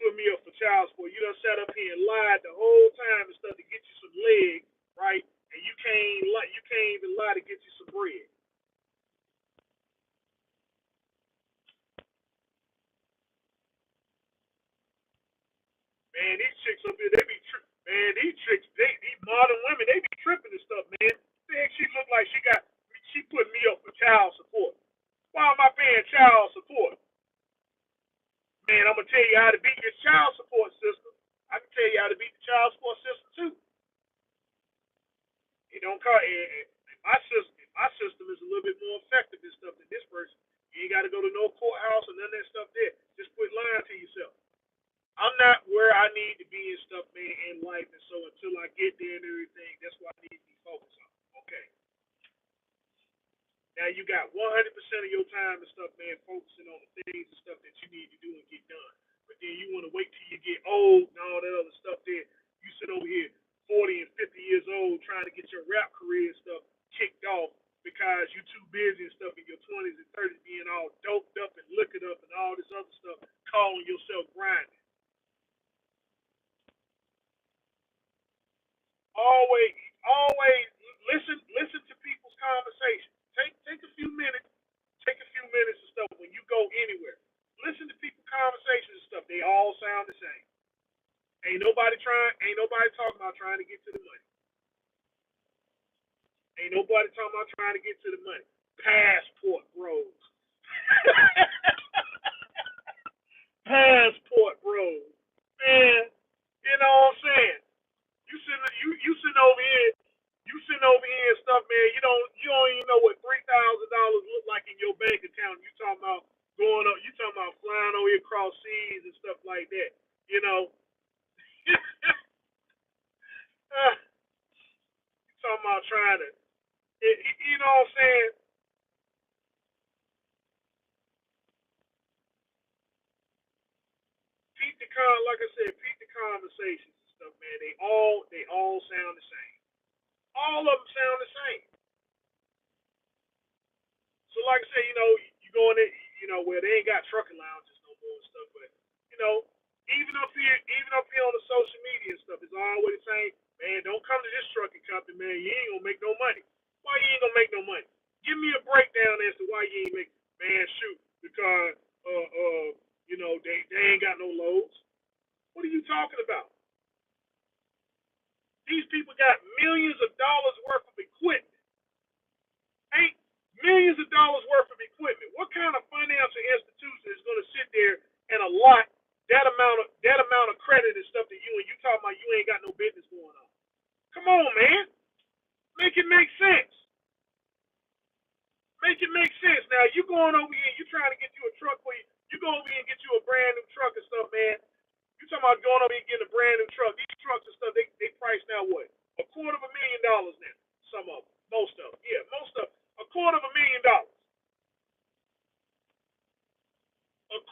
Put me up for child support. You done sat up here and lied the whole time and stuff to get you some legs, right? And you can't even lie to get you some bread. Man, these chicks up here, they be man, these modern women, they be tripping and stuff, man. Man, she look like she put me up for child support. Why am I paying child support? Man, I'm gonna tell you how to beat this child support system. I can tell you how to beat the child support system too. It don't cost. My system is a little bit more effective and stuff than this person. You ain't got to go to no courthouse or none of that stuff there. Just quit lying to yourself. I'm not where I need to be and stuff, man, in life, and so until I get there and everything, that's what I need to be focused on. Okay. Now you got 100% of your time and stuff, man, focusing on the things and stuff that you need to do and get done. But then you want to wait till you get old and all that other stuff there. You sit over here 40 and 50 years old trying to get your rap career and stuff kicked off because you're too busy and stuff in your 20s and 30s being all doped up and looking up and all this other stuff, calling yourself grinding. Always, always listen to people's conversations. Take a few minutes. Take a few minutes and stuff when you go anywhere. Listen to people's conversations and stuff. They all sound the same. Ain't nobody talking about trying to get to the money. Ain't nobody talking about trying to get to the money. Passport bros. Passport bros. Man, you know what I'm saying? You sitting over here, and stuff, man. You don't even know what $3,000 look like in your bank account. You talking about going up, you talking about flying over here across seas and stuff like about trying to, you know what I'm saying? Like I said, peep the conversations and stuff, man. They all sound the same. All of them sound the same. So like I said, you go in it, where they ain't got trucking lounges no more and stuff, but you know, even up here on the social media and stuff, it's always the same. Man, don't come to this trucking company, man. You ain't gonna make no money. Why you ain't gonna make no money? Give me a breakdown as to why you ain't make. Man, shoot, because they ain't got no loads. What are you talking about? These people got millions of dollars worth of equipment. Ain't millions of dollars worth of equipment. What kind of financial institution is going to sit there and allot that amount of credit and stuff to you, and you talking about you ain't got no business going on? Come on, man, make it make sense. Make it make sense. Now you going over here, you trying to get you a truck for you. You go over here and get you a brand new truck and stuff, man. You talking about going over here and getting a brand new truck? These trucks and stuff, they price now what? $250,000 now. Some of them, most of them, yeah, most of them, $250,000.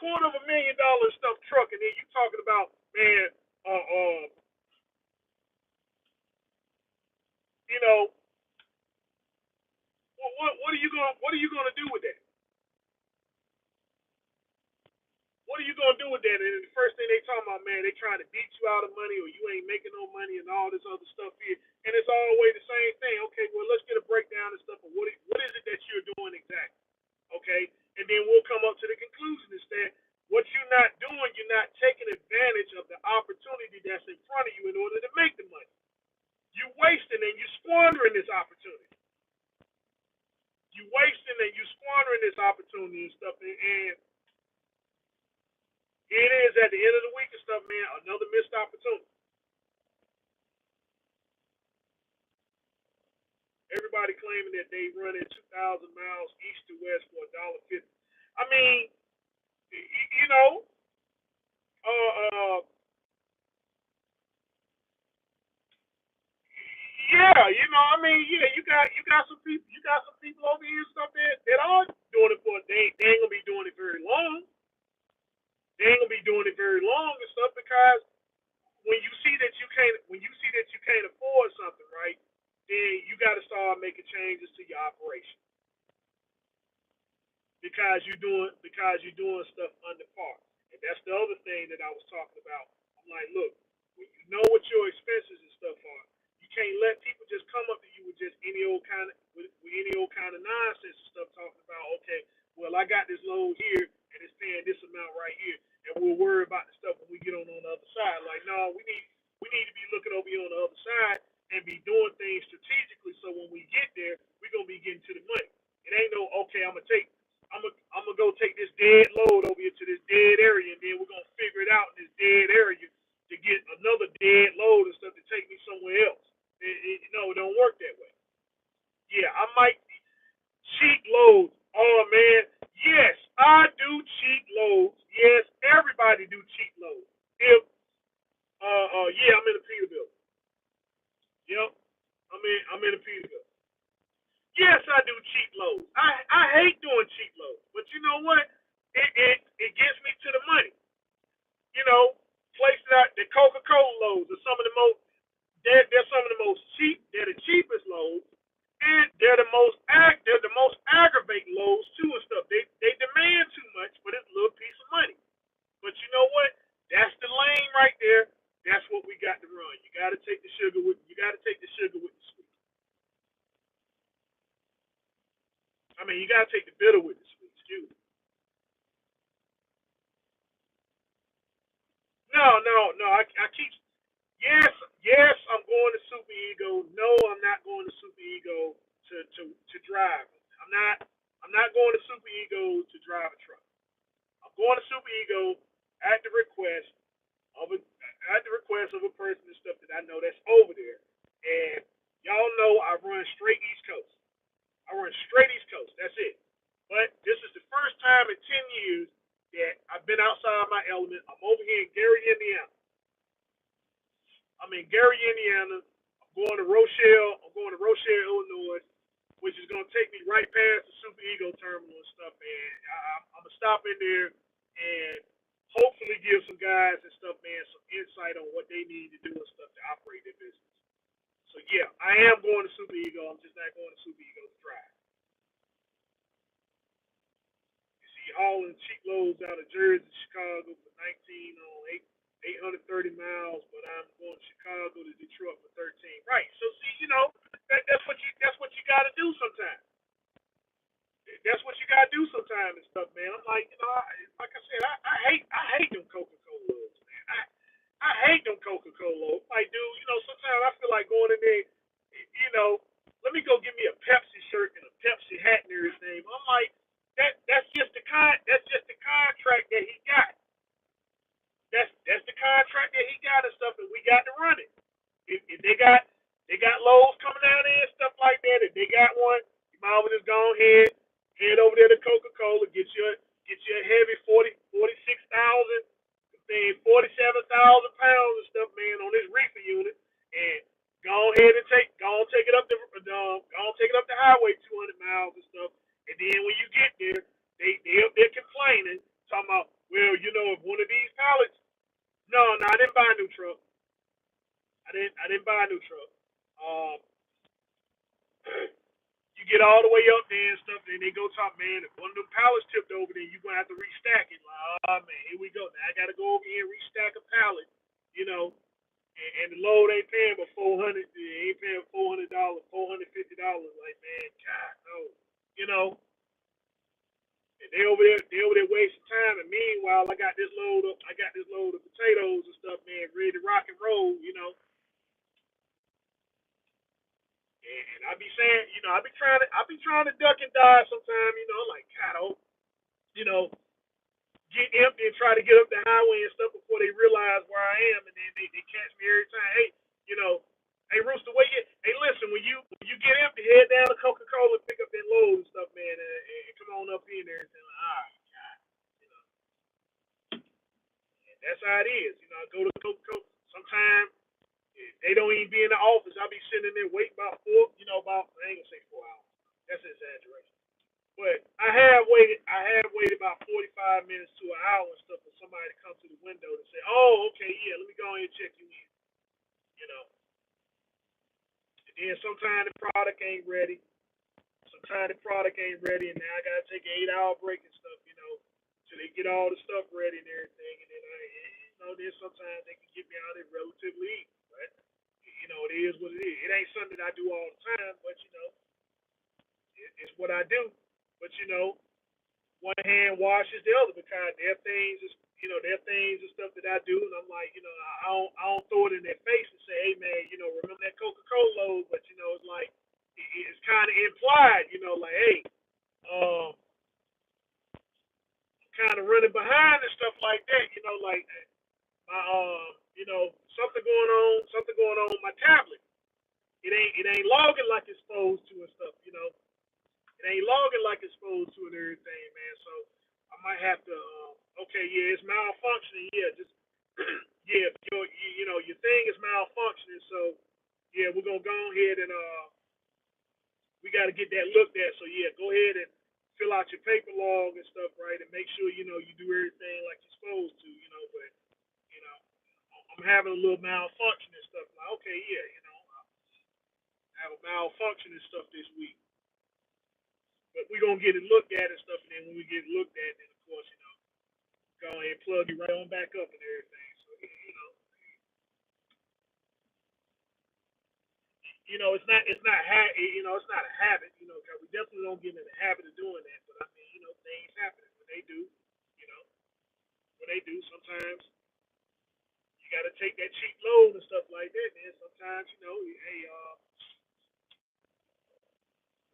$250,000 stuff truck, and then you talking about, man, uh, uh, you know, what are you gonna do with that? What are you gonna do with that? And the first thing they talking about, man, they trying to beat you out of money, or you ain't making no money, and all this other stuff here. And it's always the same thing. Okay, well, let's get a breakdown and stuff of what is it that you're doing exactly. Okay, and then we'll come up to the conclusion is that what you're not doing, you're not taking advantage of the opportunity that's in front of you in order to make the money. You wasting and you squandering this opportunity. You wasting and you squandering this opportunity and stuff. And it is at the end of the week and stuff, man. Another missed opportunity. Everybody claiming that they running 2,000 miles east to west for $1.50. I mean, you know, uh, uh, yeah, I mean, yeah, you got some people over here and stuff that are doing it for they ain't gonna be doing it very long. They ain't gonna be doing it very long and stuff because when you see that you can't afford something, right? Then you got to start making changes to your operation because you're doing stuff under par. And that's the other thing that I was talking about. I'm like, look, when you know what your expenses and stuff are, you can't let people just come up to you with just any old kind of nonsense and stuff talking about, okay, well I got this load here and it's paying this amount right here, and we'll worry about the stuff when we get on the other side. Like, no, we need to be looking over here on the other side and be doing things strategically so when we get there, we're gonna be getting to the money. It ain't no okay, I'm gonna go take this dead load over here to this dead area, and then we're gonna figure it out in this dead area to get another dead load and stuff to take me somewhere else. It don't work that way. Yeah, I might cheat loads. Oh man, yes, I do cheat loads. Yes, everybody do cheat loads. If yeah, I'm in the Peterbilt. Yep, I'm in a Peterbilt. Yes, I do cheat loads. I hate doing cheat loads, but you know what? It gets me to the money. You know, places out the Coca Cola loads are some of the most they're some of the most cheap. They're the cheapest loads, and they're the most aggravating loads too and stuff. They demand too much for this little piece of money. But you know what? That's the lane right there. That's what we got to run. You got to take the sugar with the sweet. I mean, you got to take the bitter with the sweet. Excuse me. No, no, no. I keep. Yes, yes. I'm going to Super Ego. No, I'm not going to Super Ego to drive. I'm not. I'm not going to Super Ego to drive a truck. I'm going to Super Ego at the request of a person and stuff that I know that's over there. And y'all know I run straight East Coast. I run straight East Coast. That's it. But this is the first time in 10 years that I've been outside my element. I'm over here in Gary, Indiana. I'm in Gary, Indiana. I'm going to Rochelle. I'm going to Rochelle, Illinois, which is gonna take me right past the Super Ego terminal and stuff, man. I'm gonna stop in there and hopefully give some guys and stuff, man, some insight on what they need to do and stuff to operate their business. So yeah, I am going to Super Ego. I'm just not going to Super Ego to drive. You see, hauling cheap loads out of Jersey, Chicago for 19 on 830 miles, but I'm going to Chicago to Detroit for 13. Right. So see, that's what you got to do sometimes. That's what you gotta do sometimes and stuff, man. I'm like, like I said, I hate them Coca Colas, man. I hate them Coca Colas. Like, dude, sometimes I feel like going in there, you know, let me go get me a Pepsi shirt and a Pepsi hat and everything. I'm like, that's just the contract that he got. That's the contract that he got and stuff, and we got to run it. If they got lows coming out there and stuff like that, if they got one, you might as well just go ahead, head over there to Coca Cola, get you a heavy 46,000, 47,000 pounds and stuff, man, on this reefer unit, and go ahead and take it up the highway 200 miles and stuff, and then when you get there, they up there complaining, talking about, well, if one of these pallets, no, I didn't buy a new truck. I didn't buy a new truck. Um, you get all the way up there and stuff, and they go talk, man, if one of them pallets tipped over, then you're gonna have to restack it. Like, oh man, here we go. Now I gotta go over here and restack a pallet, you know, and the load ain't paying but ain't paying $400, $450. Like, man, God no, you know. And they over there wasting time, and meanwhile I got this load of potatoes and stuff, man, ready to rock and roll, And I be saying, I be trying to duck and dive sometimes, like God, you know, get empty and try to get up the highway and stuff before they realize where I am, and then they catch me every time. Hey, you know, hey Rooster, hey listen, when you get empty, head down to Coca Cola, pick up that load and stuff, man, and come on up in there and say, like, all right, God, you know, and that's how it is. I go to Coca Cola sometimes. They don't even be in the office. I'll be sitting there waiting about I ain't gonna say 4 hours. That's an exaggeration. But I have waited about 45 minutes to an hour and stuff for somebody to come to the window to say, oh, okay, yeah, let me go ahead and check you in. You know. And then sometimes the product ain't ready. Sometimes the product ain't ready, and now I gotta take an 8-hour break and stuff, till they get all the stuff ready and everything. And then then sometimes they can get me out of it relatively easy. But it is what it is. It ain't something that I do all the time, but it's what I do. But one hand washes the other because there are things and stuff that I do, and I'm like, I don't throw it in their face and say, hey man, remember that Coca Cola load, but it's like it's kind of implied, like, hey, um, kind of running behind and stuff like that, like my something going on with my tablet. It ain't logging like it's supposed to and stuff, It ain't logging like it's supposed to and everything, man. So I might have to. Okay, yeah, it's malfunctioning. Yeah, just yeah, your thing is malfunctioning. So yeah, we're gonna go ahead and we got to get that looked at. So yeah, go ahead and fill out your paper log and stuff, right, and make sure you do everything like you're supposed to, But you know, I'm having a little malfunction and stuff. Like, okay, yeah, I have a malfunction and stuff this week. But we're gonna get it looked at and stuff, and then when we get it looked at, then of course, go ahead and plug you right on back up and everything. So it's not a habit, because we definitely don't get in the habit of doing that. But I mean, things happen when they do, you know, when they do. Sometimes you got to take that cheap load and stuff like that. And sometimes, hey,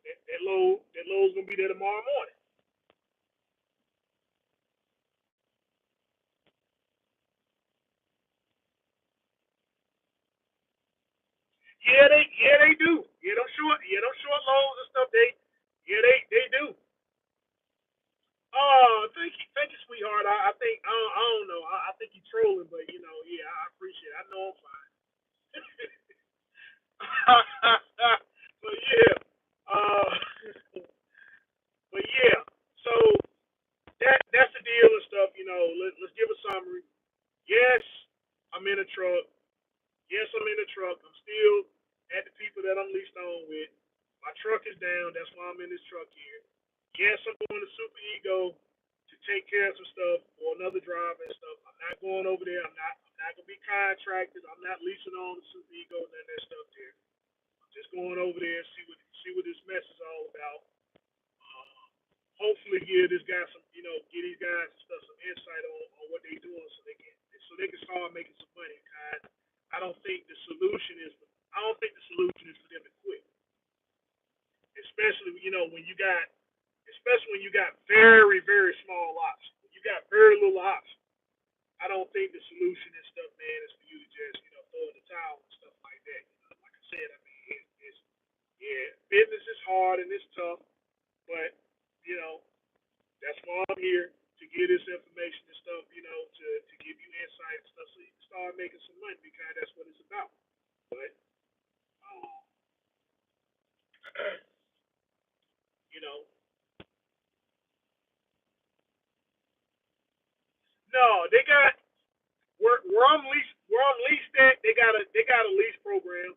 that load's gonna be there tomorrow morning. Yeah, they do. Yeah, them short loads and stuff. They do. Oh, thank you, sweetheart. I think I don't know. I think you're trolling, but yeah, I appreciate it. I know I'm fine. I'm in a truck. Yes, I'm in the truck. I'm still at the people that I'm leased on with. My truck is down. That's why I'm in this truck here. Yes, I'm going to Super Ego to take care of some stuff for another driver and stuff. I'm not going over there. I'm not gonna be contracted. I'm not leasing on the Super Ego and that stuff there. I'm just going over there and see what this mess is all about. Uh, Hopefully give this guy some, give these guys and stuff some insight on what they're doing so they can start making some money. Guys, I don't think the solution is I don't think the solution is for them to quit, especially when you got very very small lots. When you got very little lots, I don't think the solution and stuff, man, is for you to just throw in the towel and stuff like that. Like I said, I mean, it's yeah, business is hard and it's tough, but you know that's why I'm here to give this information and stuff, to give you insight and stuff so you can start making some money because that's what it's about. But um, you know, no, they got where I'm leased at. They got a lease program.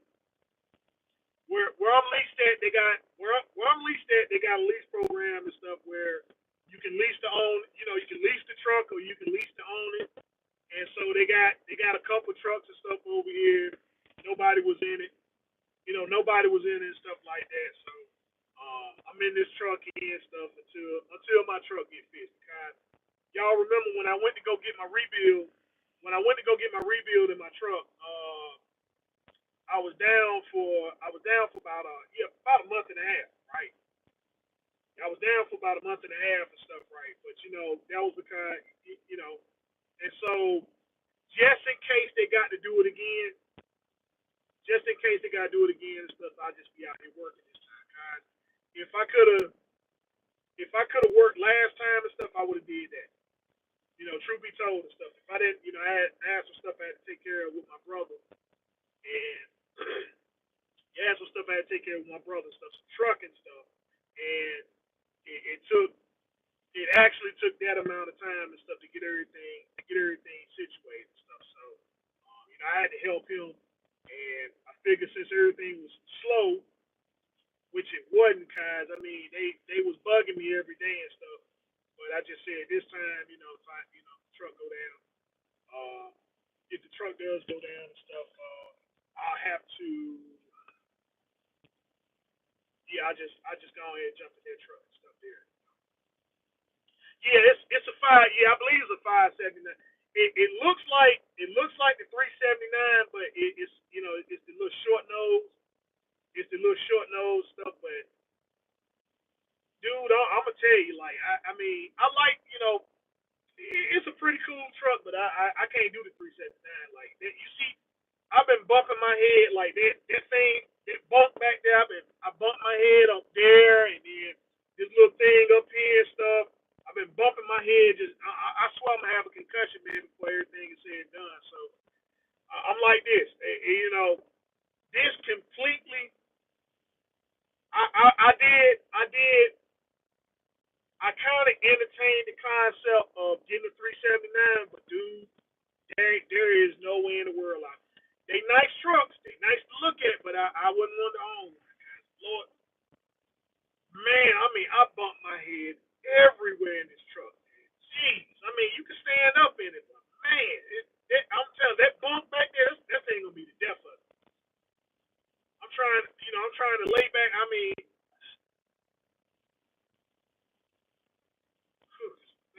Where I'm leased at, they got where I'm leased at. They got a lease program and stuff where you can lease to own. You can lease the truck or you can lease to own it. And so they got a couple trucks and stuff over here. Nobody was in it. Nobody was in it and stuff like that. So I'm in this truck here and stuff until my truck get fixed. Because y'all remember when I went to go get my rebuild, when I went to go get my rebuild in my truck, I was down for about a month and a half, right? I was down for about a month and a half and stuff, right? But that was because and so just in case they got to do it again, just in case they got to do it again and stuff, I'll just be out here working this time, guys. If I could have, if I could have worked last time and stuff, I would have did that. Truth be told and stuff. If I didn't, I had some stuff I had to take care of with my brother, and I had some stuff I had to take care of with my brother and stuff, some truck and stuff, and it actually took that amount of time and stuff to get everything situated and stuff. So, I had to help him, and I figured since everything was slow, which it wasn't, cause I mean they was bugging me every day and stuff. But I just said this time, if I the truck go down, uh, if the truck does go down and stuff, I'll have to I just go ahead and jump in that truck and stuff there. Yeah, it's a five. Yeah, I believe it's a 579. It looks like the 379, but it's the little short nose. It's the little short nose stuff, but dude, I'm gonna tell you, like, I mean, I like, it's a pretty cool truck, but I can't do the 379 like that. You see, I've been bumping my head like that thing, that bump back there. I bumped my head up there, and then this little thing up here and stuff. I've been bumping my head. I swear I'm gonna have a concussion, man, before everything is said and done. So I'm like this, this completely. I did I kind of entertained the concept of getting a 379, but dude, there is no way in the world. They nice trucks, they nice to look at, but I wouldn't want to own one. Lord, man, I mean, I bumped my head everywhere in this truck. Jeez, I mean, you can stand up in it, but man, I'm telling you, that bump back there, that thing gonna be the death of it. I'm trying to lay back. I mean,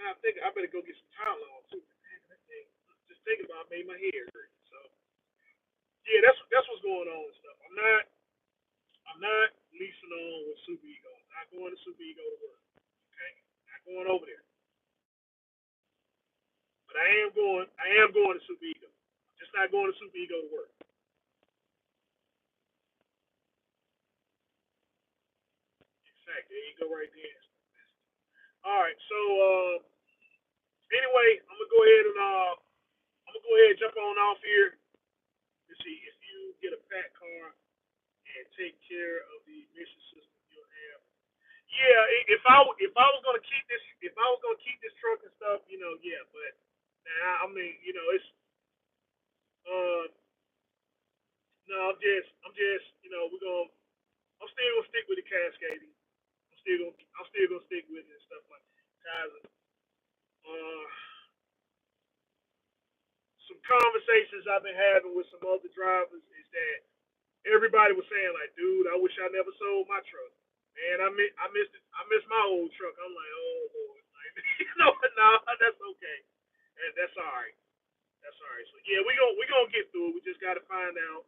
now I think I better go get some Tylenol too. Man, that thing, just thinking about it made my head hurt. So yeah, that's what's going on and stuff. I'm not leasing on with Super Ego. I'm not going to Super Ego to work. Okay, not going over there. But I am going to Super Ego. I'm just not going to Super Ego to work. Exactly. There you go right there. All right. So anyway, I'm gonna go ahead and jump on off here. Let's see if you get a fat car and take care of the emission system you'll have. Yeah, if I was gonna keep this if I was gonna, keep this truck and stuff, yeah. But nah, I mean, it's Uh, no, I'm just, I'm still gonna stick with the cascading. I'm still gonna stick with it and stuff like that. Uh, some conversations I've been having with some other drivers is that everybody was saying like, dude, I wish I never sold my truck. Man, I miss my old truck. I'm like, oh Lord, like, no, that's okay, and that's all right. That's all right. So yeah, we gonna get through it. We just gotta find out.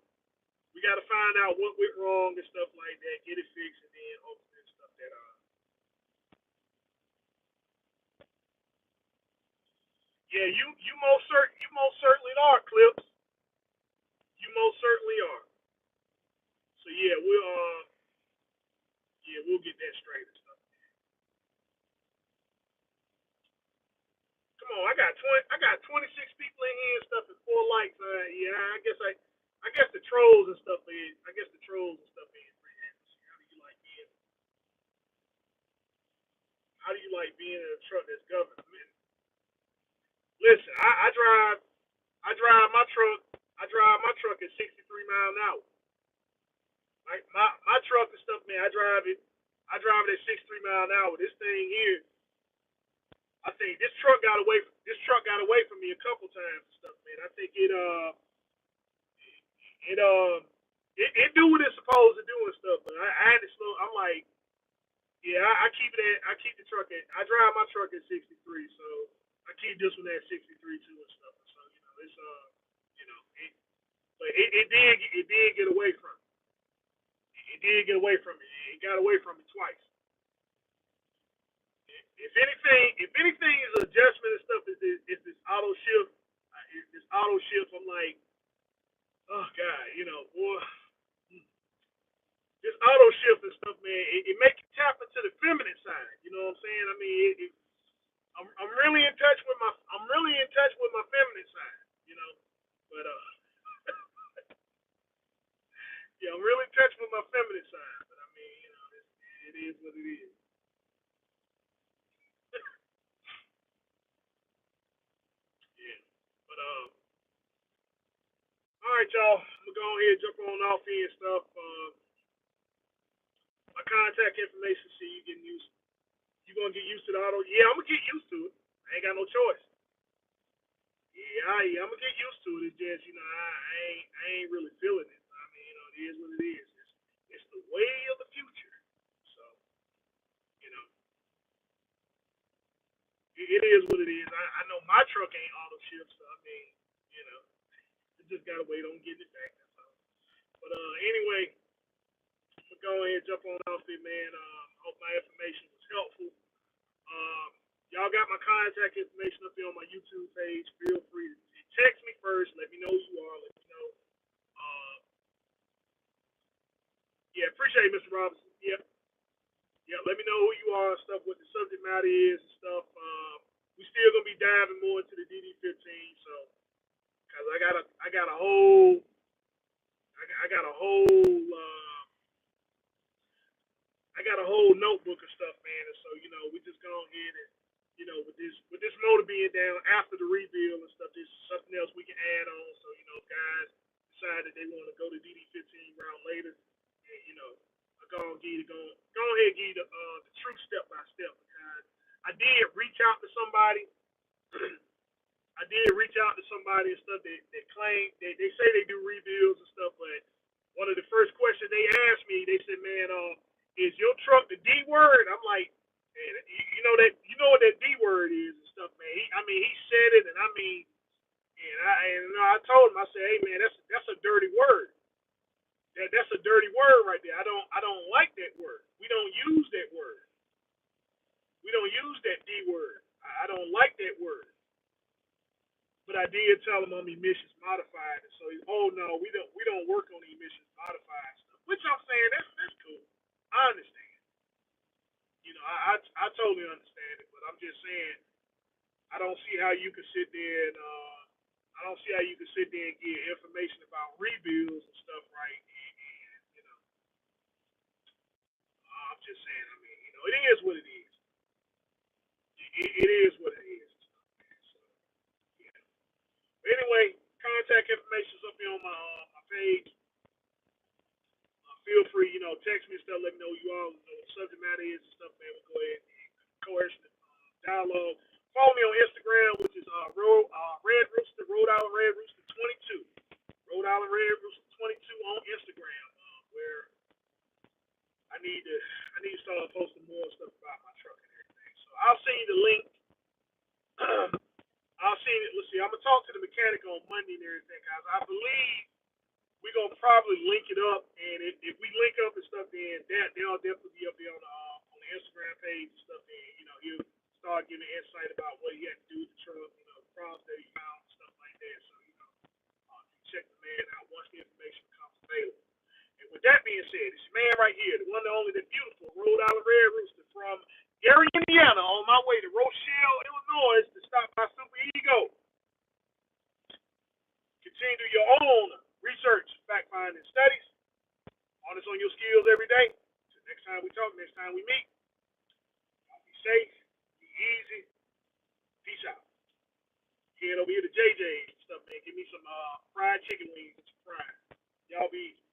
We gotta find out what went wrong and stuff like that. Get it fixed, and then hopefully stuff that yeah, you most certainly are, Clips. You most certainly are. So yeah, we'll get that straight and stuff. Come on, I got 26 people in here and stuff and 4 likes. Yeah, I guess the trolls and stuff is I guess the trolls and stuff is pretty interesting. How do you like being in a truck that's governed? I mean, listen, I drive my truck at 63 mile an hour. Like my truck and stuff, man, I drive it at 63 mile an hour. This thing here, I think this truck got away from me a couple times and stuff, man. I think it it do what it's supposed to do and stuff, but I had to slow. I'm like, yeah, I keep the truck at I drive my truck at 63, so I keep this one at 63 too and stuff. So it's you know it, but it did get away from me. It did get away from me. It got away from me twice. If anything is adjustment and stuff is this auto shift. Is this auto shift. I'm like, oh god, boy, this auto shift and stuff, man. It makes you tap into the feminine side. You know what I'm saying? I mean, I'm really in touch with my feminine side. You know, but yeah, I'm really in touch with my feminine side. But I mean, it is what it is. Yeah. But all right, y'all. I'm gonna go ahead and jump on off here and stuff. My contact information, see you getting used. You gonna get used to the auto? Yeah, I'm gonna get used to it. I ain't got no choice. Yeah, I'm gonna get used to it. It's just I ain't really feeling it. I mean, it is what it is. It's the way of the future. So you know, it is what it is. I know my truck ain't auto shift, so I mean, you know, we just gotta wait on getting it back. That's all. But anyway, I'm gonna go ahead and jump on off it, man. Hope my information was helpful. Um, y'all got my contact information up here on my YouTube page. Feel free to text me first. Let me know who you are. Let me know. Uh, yeah, appreciate it, Mr. Robinson. Yeah, yeah. Let me know who you are and stuff. What the subject matter is and stuff. We still gonna be diving more into the DD15. So, cause I got a whole, I got a whole, I got a whole notebook of stuff, man. And so, we just go ahead and, with this motor being down after the rebuild and stuff, there's something else we can add on. So, if guys decide that they want to go to DD15 round later, and, I go ahead and give you the true step by step because I did reach out to somebody. I did reach out to somebody and stuff that claim they say they do rebuilds and stuff, but one of the first questions they asked me, they said, "Man, is your truck the D word?" I'm like, "Man, you know what that D word is and stuff, man." I mean, he said it, and I mean, I told him, I said, "Hey, man, that's a dirty word. That's a dirty word right there. I don't like that word. We don't use that word. We don't use that D word. I don't like that word." But I did tell him I'm emissions modified, and so oh no, we don't work on the emissions modified stuff. Which I'm saying that's cool. I understand. I totally understand it, but I'm just saying I don't see how you can sit there and I don't see how you can sit there and get information about rebuilds and stuff, right? And I'm just saying. I mean, it is what it is. It is what it is. So, yeah. But anyway, contact information is up here on my page. Feel free, text me and stuff. Let me know who you all know what the subject matter is and stuff, man. We'll go ahead and coerce the dialogue. Follow me on Instagram, which is Red Rooster, Rhode Island Red Rooster 22. Rhode Island Red Rooster 22 on Instagram, where I need to start posting more stuff about my truck and everything. So I'll send you the link. I'll send it. Let's see. I'm gonna talk to the mechanic on Monday and everything, guys. I believe we're gonna probably link it up, and if we link up and stuff, then they'll definitely be up there on the Instagram page and stuff. And he'll start giving insight about what he had to do with the truck, the problems that he found, and stuff like that. So check the man out once the information becomes available. And with that being said, this man right here, the one and only, the beautiful Rhode Island Red Rooster from Gary, Indiana, on my way to Rochelle, Illinois, to stop by Super Ego. Continue to do your own research, fact finding studies. Honest on your skills every day. So next time we talk, next time we meet, be safe, be easy. Peace out. Head over here to JJ's and stuff, man. Give me some fried chicken wings and some fries. Y'all be easy.